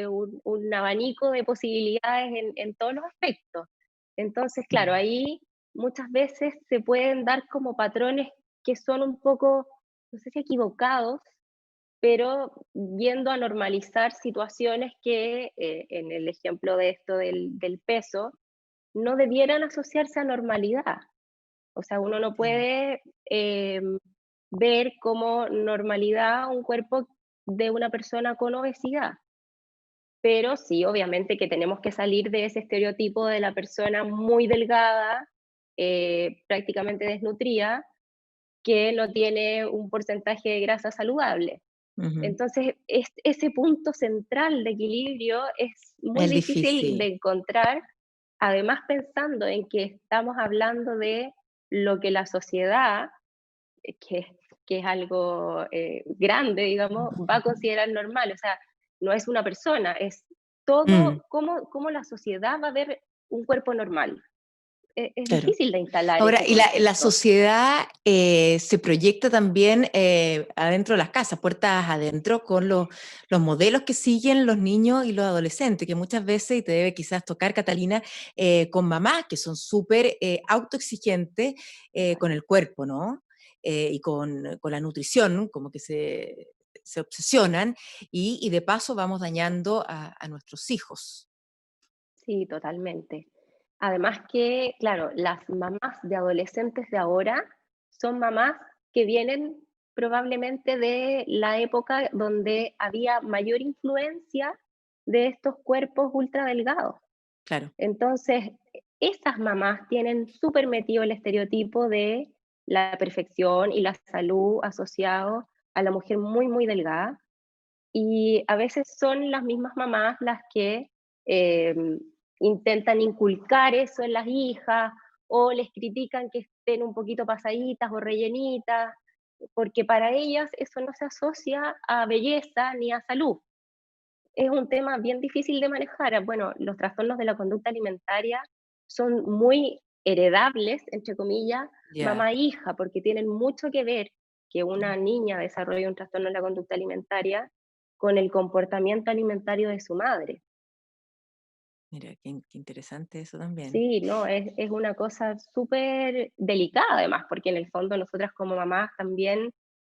un abanico de posibilidades en todos los aspectos. Entonces, claro, ahí muchas veces se pueden dar como patrones que son un poco, no sé si equivocados, pero yendo a normalizar situaciones que, en el ejemplo de esto del peso, no debieran asociarse a normalidad. O sea, uno no puede ver como normalidad un cuerpo de una persona con obesidad. Pero sí, obviamente que tenemos que salir de ese estereotipo de la persona muy delgada, prácticamente desnutrida, que no tiene un porcentaje de grasa saludable. Entonces, ese punto central de equilibrio es muy Es difícil de difícil. encontrar, además pensando en que estamos hablando de lo que la sociedad, que es algo grande, digamos, va a considerar normal. O sea, no es una persona, es Mm, todo, cómo la sociedad va a ver un cuerpo normal. Es claro. difícil de instalar Ahora, ese y la concepto. sociedad se proyecta también adentro de las casas, puertas adentro, con los modelos que siguen los niños y los adolescentes, que muchas veces, y te debe quizás tocar, Catalina, con mamás que son súper autoexigentes con el cuerpo, ¿no? Y con la nutrición, como que se obsesionan, y de paso vamos dañando a nuestros hijos. Sí, totalmente. Además que, claro, las mamás de adolescentes de ahora son mamás que vienen probablemente de la época donde había mayor influencia de estos cuerpos ultra delgados. Claro. Entonces, esas mamás tienen súper metido el estereotipo de la perfección y la salud asociado a la mujer muy, muy delgada. Y a veces son las mismas mamás las que eh, intentan inculcar eso en las hijas o les critican que estén un poquito pasaditas o rellenitas, porque para ellas eso no se asocia a belleza ni a salud. Es un tema bien difícil de manejar. Bueno, los trastornos de la conducta alimentaria son muy heredables, entre comillas, Ya. mamá e hija, porque tienen mucho que ver que una niña desarrolle un trastorno de la conducta alimentaria con el comportamiento alimentario de su madre. Mira, qué interesante eso también. Sí, no, es una cosa súper delicada además, porque en el fondo nosotras como mamás también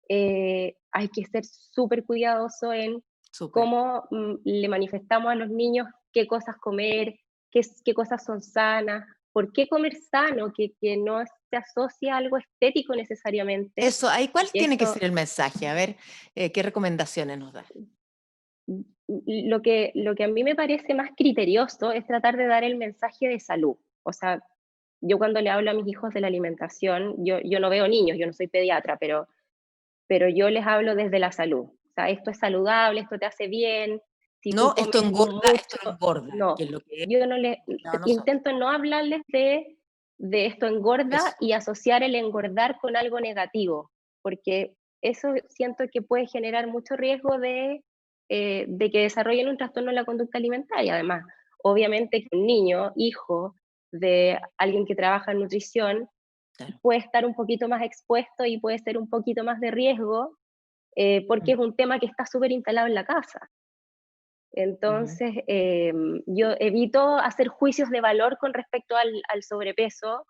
hay que ser súper cuidadoso en Súper. cómo le manifestamos a los niños qué cosas comer, qué cosas son sanas, por qué comer sano, que no se asocia a algo estético necesariamente, Eso, ahí, ¿cuál porque tiene que eso, ser el mensaje? A ver, ¿qué recomendaciones nos da? lo que a mí me parece más criterioso es tratar de dar el mensaje de salud. O sea, yo cuando le hablo a mis hijos de la alimentación, yo no veo niños, yo no soy pediatra, pero yo les hablo desde la salud. O sea, esto es saludable, esto te hace bien, si tú No, comes esto mucho, engorda, que no. es lo que Yo no les a nosotros. intento no hablarles de esto engorda Eso. y asociar el engordar con algo negativo, porque eso siento que puede generar mucho riesgo de que desarrollen un trastorno en la conducta alimentaria. Además, obviamente que un niño, hijo de alguien que trabaja en nutrición, Claro. puede estar un poquito más expuesto y puede ser un poquito más de riesgo, porque es un tema que está súper instalado en la casa. Ujú. Entonces, yo evito hacer juicios de valor con respecto al sobrepeso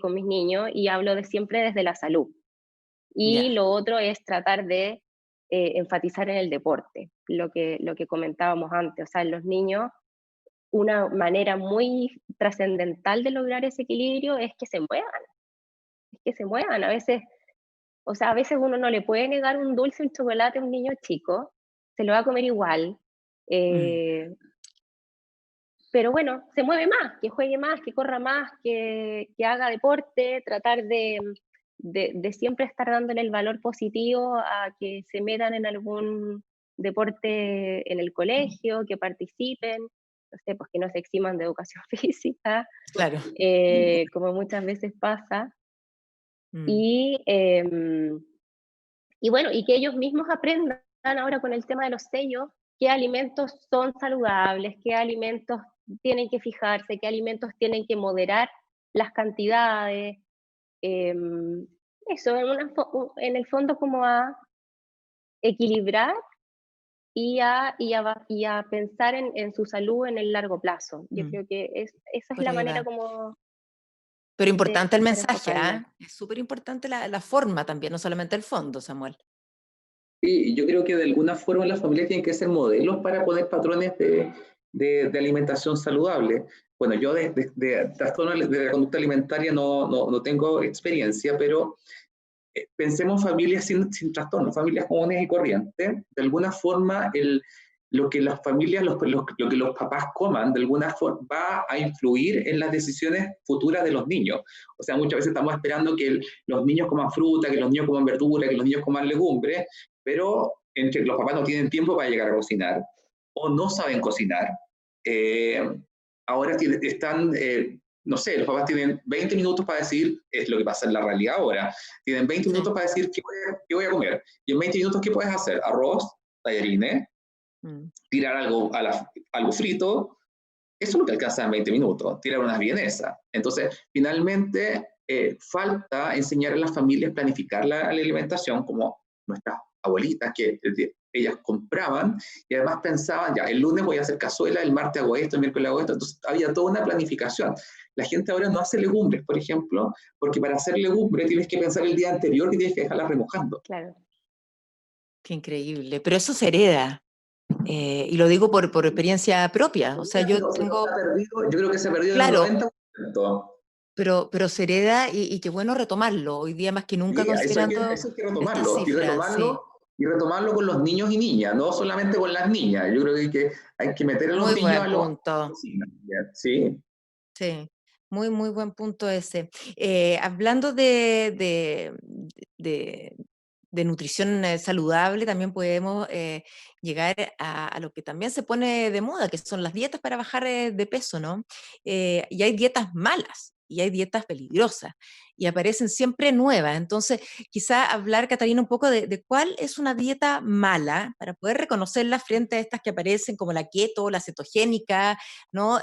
con mis niños y hablo de siempre desde la salud. Y Ya. lo otro es tratar de enfatizar en el deporte, lo que comentábamos antes. O sea, en los niños, una manera muy trascendental de lograr ese equilibrio es que se muevan, es que se muevan. A veces, o sea, a veces uno no le puede negar un dulce, un chocolate a un niño chico, se lo va a comer igual. Mm. eh, pero bueno, se mueve más, que juegue más, que corra más, que haga deporte, tratar de siempre estar dándole el valor positivo a que se metan en algún deporte en el colegio, que participen, no sé, pues que no se eximan de educación física, Claro. como muchas veces pasa, Mm. y, y bueno, y que ellos mismos aprendan ahora con el tema de los sellos qué alimentos son saludables, qué alimentos tienen que fijarse, qué alimentos tienen que moderar las cantidades. em, Eso, en el fondo como a equilibrar y a pensar en su salud en el largo plazo. Yo Mm. creo que esa es Por la ahí manera va. como Pero de importante el estar mensaje, enfocando. ¿ah? Es súper importante la forma también, no solamente el fondo, Samuel. Sí, yo creo que de alguna forma las familias tienen que ser modelos para poner patrones de alimentación saludable. Bueno, yo de trastorno de la conducta alimentaria no tengo experiencia, pero pensemos familias sin trastorno, familias comunes y corrientes. De alguna forma, lo que las familias, lo que los papás coman, de alguna forma va a influir en las decisiones futuras de los niños. O sea, muchas veces estamos esperando que los niños coman fruta, que los niños coman verdura, que los niños coman legumbres, pero entre los papás no tienen tiempo para llegar a cocinar o no saben cocinar. Eh, Ahora están no sé, los papás tienen 20 minutos para decir, es lo que pasa en la realidad ahora, tienen 20 Sí. minutos para decir qué voy a comer. Y en 20 minutos, ¿qué puedes hacer? Arroz, tallarines, Mm. tirar algo frito. Eso es lo que alcanza en 20 minutos, tirar unas vienesas. Entonces, finalmente, falta enseñar a las familias a planificar la alimentación como nuestras abuelitas, que ellas compraban y además pensaban, ya, el lunes voy a hacer cazuela, el martes hago esto, el miércoles hago esto. Entonces, había toda una planificación. La gente ahora no hace legumbres, por ejemplo, porque para hacer legumbres tienes que pensar el día anterior que tienes que dejarla remojando. Claro. Qué increíble. Pero eso se hereda. Y lo digo por experiencia propia. O sea, yo tengo, Yo creo que se ha perdido en un claro, 90%. pero se hereda y qué bueno retomarlo. Hoy día más que nunca Sí, considerando eso hay que estas retomarlo, cifras, sí. y retomarlo con los niños y niñas, no solamente con las niñas. Yo creo que hay que meter a los Muy niños buen a los punto. cocinas, ¿sí? Sí, muy buen punto ese. Hablando de, de nutrición saludable, también podemos llegar a lo que también se pone de moda, que son las dietas para bajar de peso, ¿no? Y hay dietas malas y hay dietas peligrosas y aparecen siempre nuevas. Entonces, quizá hablar, Catalina, un poco de cuál es una dieta mala para poder reconocerla frente a estas que aparecen como la keto, la cetogénica, ¿no?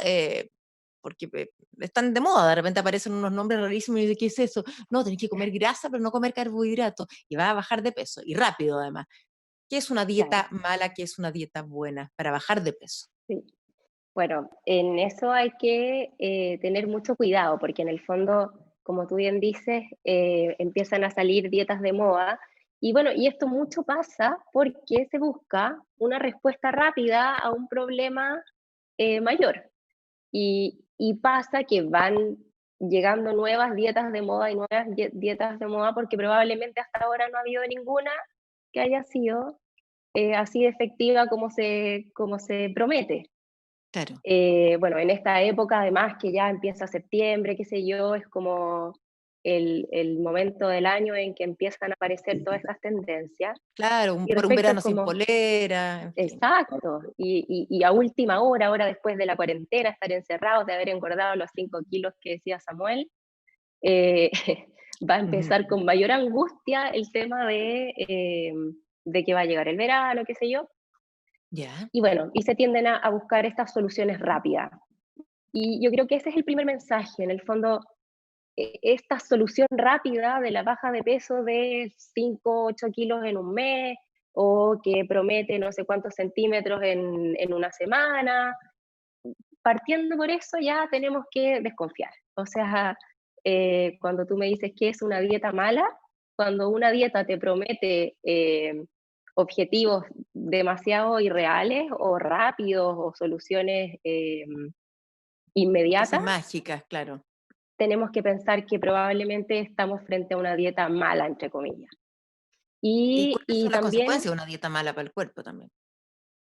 Porque están de moda, de repente aparecen unos nombres rarísimos y dice, ¿qué es eso? No, tenés que comer grasa, pero no comer carbohidratos, y vas a bajar de peso, y rápido además. ¿Qué es una Claro, dieta mala? ¿Qué es una dieta buena para bajar de peso? sí. Bueno, en eso hay que tener mucho cuidado, porque en el fondo, como tú bien dices, empiezan a salir dietas de moda. Y bueno, y esto mucho pasa porque se busca una respuesta rápida a un problema mayor. Y pasa que van llegando nuevas dietas de moda y nuevas dietas de moda porque probablemente hasta ahora no ha habido ninguna que haya sido así de efectiva como se promete. Claro. Bueno, en esta época, además, que ya empieza septiembre, qué sé yo, es como el momento del año en que empiezan a aparecer todas estas tendencias. Claro, Y por un respecto es verano sin como, polera, en fin. exacto, y a última hora, ahora después de la cuarentena, estar encerrados, de haber engordado los 5 kilos que decía Samuel, eh, va a Ujú. empezar con mayor angustia el tema de que va a llegar el verano, qué sé yo. Ya, Y bueno, y se tienden a buscar estas soluciones rápidas. Y yo creo que ese es el primer mensaje, en el fondo, esta solución rápida de la baja de peso de 5, 8 kilos en un mes, o que promete no sé cuántos centímetros en una semana. Partiendo por eso ya tenemos que desconfiar. O sea, cuando tú me dices que es una dieta mala, cuando una dieta te promete objetivos demasiado irreales o rápidos o soluciones cosas inmediatas, mágicas, claro. tenemos que pensar que probablemente estamos frente a una dieta mala, entre comillas. ¿Y Y, cuáles y son las también, consecuencias de una dieta mala para el cuerpo también?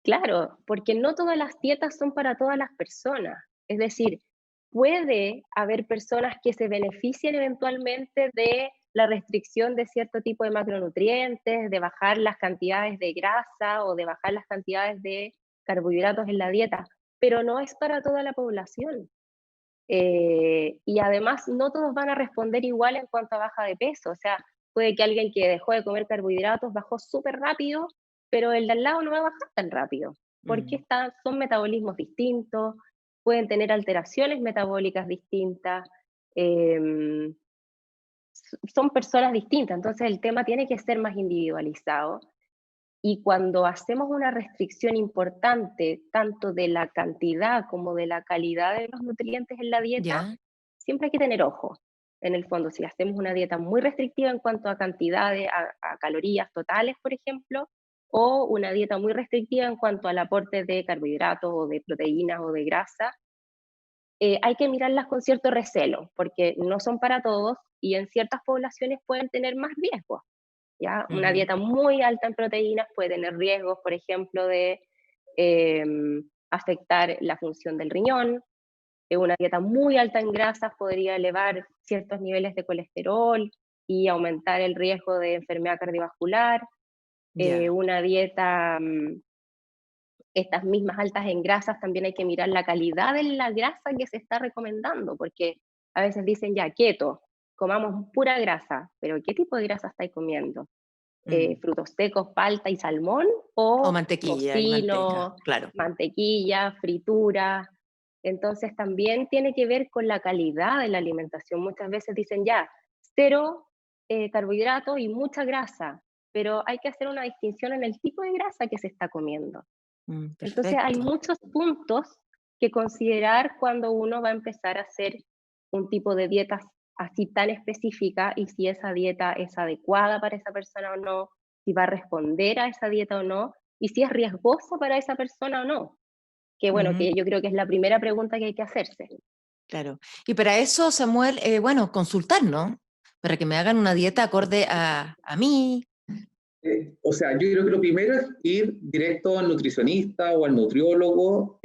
claro, porque no todas las dietas son para todas las personas. Es decir, puede haber personas que se beneficien eventualmente de la restricción de cierto tipo de macronutrientes, de bajar las cantidades de grasa o de bajar las cantidades de carbohidratos en la dieta, pero no es para toda la población. Y además no todos van a responder igual en cuanto a baja de peso. O sea, puede que alguien que dejó de comer carbohidratos bajó súper rápido, pero el de al lado no va a bajar tan rápido, porque Mm, son metabolismos distintos, pueden tener alteraciones metabólicas distintas, em, son personas distintas, entonces el tema tiene que ser más individualizado. Y cuando hacemos una restricción importante, tanto de la cantidad como de la calidad de los nutrientes en la dieta, ya, siempre hay que tener ojo. En el fondo, si hacemos una dieta muy restrictiva en cuanto a cantidades, a calorías totales, por ejemplo, o una dieta muy restrictiva en cuanto al aporte de carbohidratos o de proteínas o de grasa, hay que mirarlas con cierto recelo, porque no son para todos y en ciertas poblaciones pueden tener más riesgos. ¿Ya? Una ujú, dieta muy alta en proteínas puede tener riesgos, por ejemplo, de afectar la función del riñón. Una dieta muy alta en grasas podría elevar ciertos niveles de colesterol y aumentar el riesgo de enfermedad cardiovascular. ya. Una dieta, estas mismas altas en grasas, también hay que mirar la calidad de la grasa que se está recomendando, porque a veces dicen ya, keto, comamos pura grasa, pero ¿qué tipo de grasa estáis comiendo? Mm. Frutos secos, palta y salmón, O o mantequilla y manteca, tocino, claro. mantequilla, fritura. Entonces también tiene que ver con la calidad de la alimentación. Muchas veces dicen ya, cero carbohidratos y mucha grasa, pero hay que hacer una distinción en el tipo de grasa que se está comiendo. Entonces hay Perfecto. muchos puntos que considerar cuando uno va a empezar a hacer un tipo de dieta así tan específica y si esa dieta es adecuada para esa persona o no, si va a responder a esa dieta o no, y si es riesgosa para esa persona o no. Que bueno, Ujú, que yo creo que es la primera pregunta que hay que hacerse. claro. Y para eso, Samuel, bueno, consultar, ¿no? Para que me hagan una dieta acorde a mí. O sea, yo creo que lo primero es ir directo al nutricionista o al nutriólogo,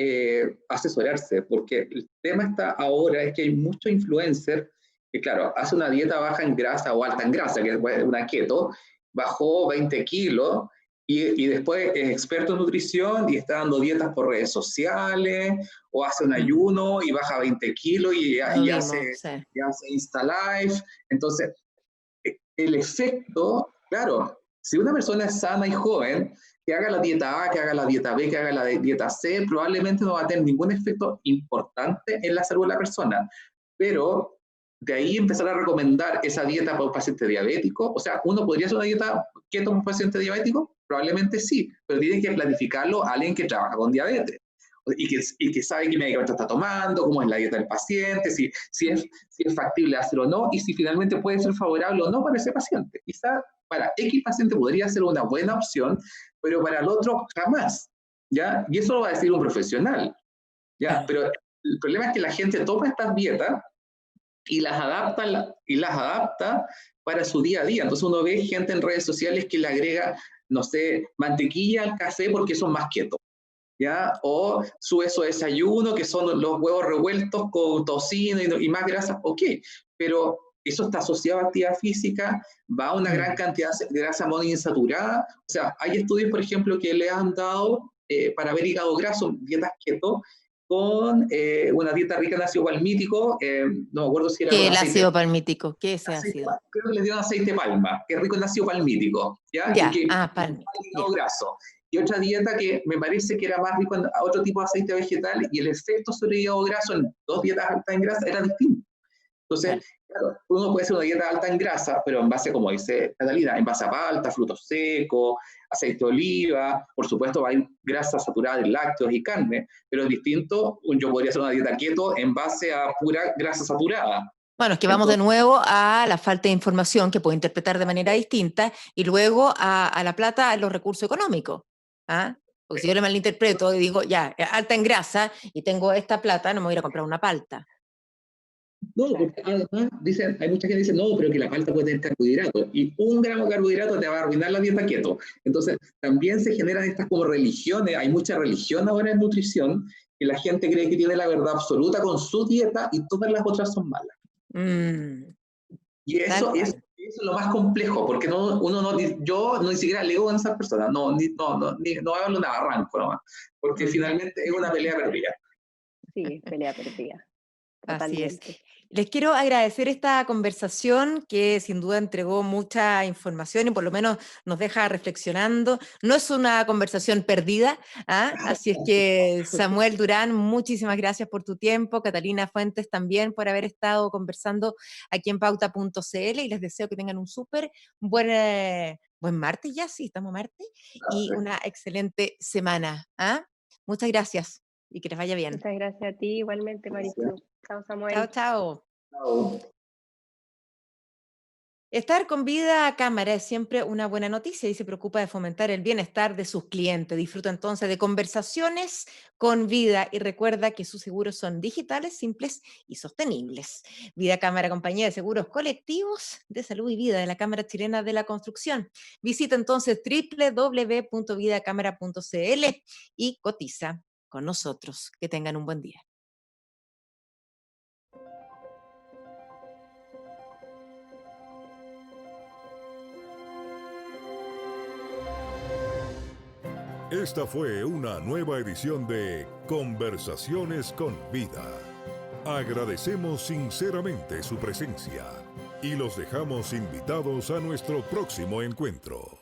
asesorarse, porque el tema está ahora es que hay muchos influencers que, claro, hace una dieta baja en grasa o alta en grasa, que es una keto, bajó 20 kilos y después es experto en nutrición y está dando dietas por redes sociales o hace un Mm, ayuno y baja 20 kilos lo y mismo, sí. hace Insta Live. Entonces, el efecto, claro, si una persona es sana y joven, que haga la dieta A, que haga la dieta B, que haga la dieta C, probablemente no va a tener ningún efecto importante en la salud de la persona. Pero de ahí empezar a recomendar esa dieta para un paciente diabético, o sea, uno podría hacer una dieta keto para un paciente diabético, probablemente sí, pero tiene que planificarlo a alguien que trabaja con diabetes. y que sabe qué medicamento está tomando, cómo es la dieta del paciente, si es factible hacerlo o no, y si finalmente puede ser favorable o no para ese paciente. Quizá para X paciente podría ser una buena opción, pero para el otro jamás, ¿ya? Y eso lo va a decir un profesional, ¿ya? Pero el problema es que la gente toma estas dietas y las adapta para su día a día. Entonces uno ve gente en redes sociales que le agrega, no sé, mantequilla al café porque son más keto, ¿ya? O sube su desayuno, que son los huevos revueltos con tocino y más grasa, ok, pero eso está asociado a actividad física, va a una gran cantidad de grasa monoinsaturada. O sea, hay estudios, por ejemplo, que le han dado para ver hígado graso, dietas keto, con una dieta rica en ácido palmítico, no me acuerdo si era... ¿Qué es el ácido palmítico? ¿Qué es ese ácido? Creo que le dieron aceite de palma, que es rico en ácido palmítico, ¿ya? Ya, Y que palmítico. hígado graso. Y otra dieta que me parece que era más rico en otro tipo de aceite vegetal, y el efecto sobre el hígado graso en 2 dietas altas en grasa era distinto. Entonces, claro, uno puede hacer una dieta alta en grasa, pero en base, como dice Catalina, en base a palta, frutos secos, aceite de oliva, por supuesto hay grasa saturada de lácteos y carne, pero es distinto, yo podría hacer una dieta keto en base a pura grasa saturada. Bueno, es que vamos de nuevo a la falta de información que puedo interpretar de manera distinta y luego a la plata, a los recursos económicos. ¿Ah? Porque si yo le malinterpreto y digo, ya, alta en grasa y tengo esta plata, no me voy a ir a comprar una palta. No, porque además hay mucha gente que dice, no, pero que la palta puede tener carbohidratos, y 1 gramo de carbohidratos te va a arruinar la dieta keto. Entonces, también se generan estas como religiones, hay mucha religión ahora en nutrición, que la gente cree que tiene la verdad absoluta con su dieta y todas las otras son malas. Y eso es lo más complejo, porque yo ni siquiera leo a esas personas, no hablo nada, arranco nomás, porque finalmente es una pelea perdida. Sí, pelea perdida. Así es. Les quiero agradecer esta conversación que sin duda entregó mucha información y por lo menos nos deja reflexionando. No es una conversación perdida, ¿ah? Así es que Samuel Durán, muchísimas gracias por tu tiempo. Catalina Fuentes también por haber estado conversando aquí en pauta.cl y les deseo que tengan un súper buen martes ya, sí, estamos martes, y una excelente semana. ¿Ah? Muchas gracias y que les vaya bien. Muchas gracias a ti, igualmente, Marichu. Chao, Samuel. Chao, chao. Chao. Estar con Vida a Cámara es siempre una buena noticia y se preocupa de fomentar el bienestar de sus clientes. Disfruta entonces de conversaciones con Vida y recuerda que sus seguros son digitales, simples y sostenibles. Vida Cámara, compañía de seguros colectivos de salud y vida de la Cámara Chilena de la Construcción. Visita entonces www.vidacámara.cl y cotiza con nosotros. Que tengan un buen día. Esta fue una nueva edición de Conversaciones con Vida. Agradecemos sinceramente su presencia y los dejamos invitados a nuestro próximo encuentro.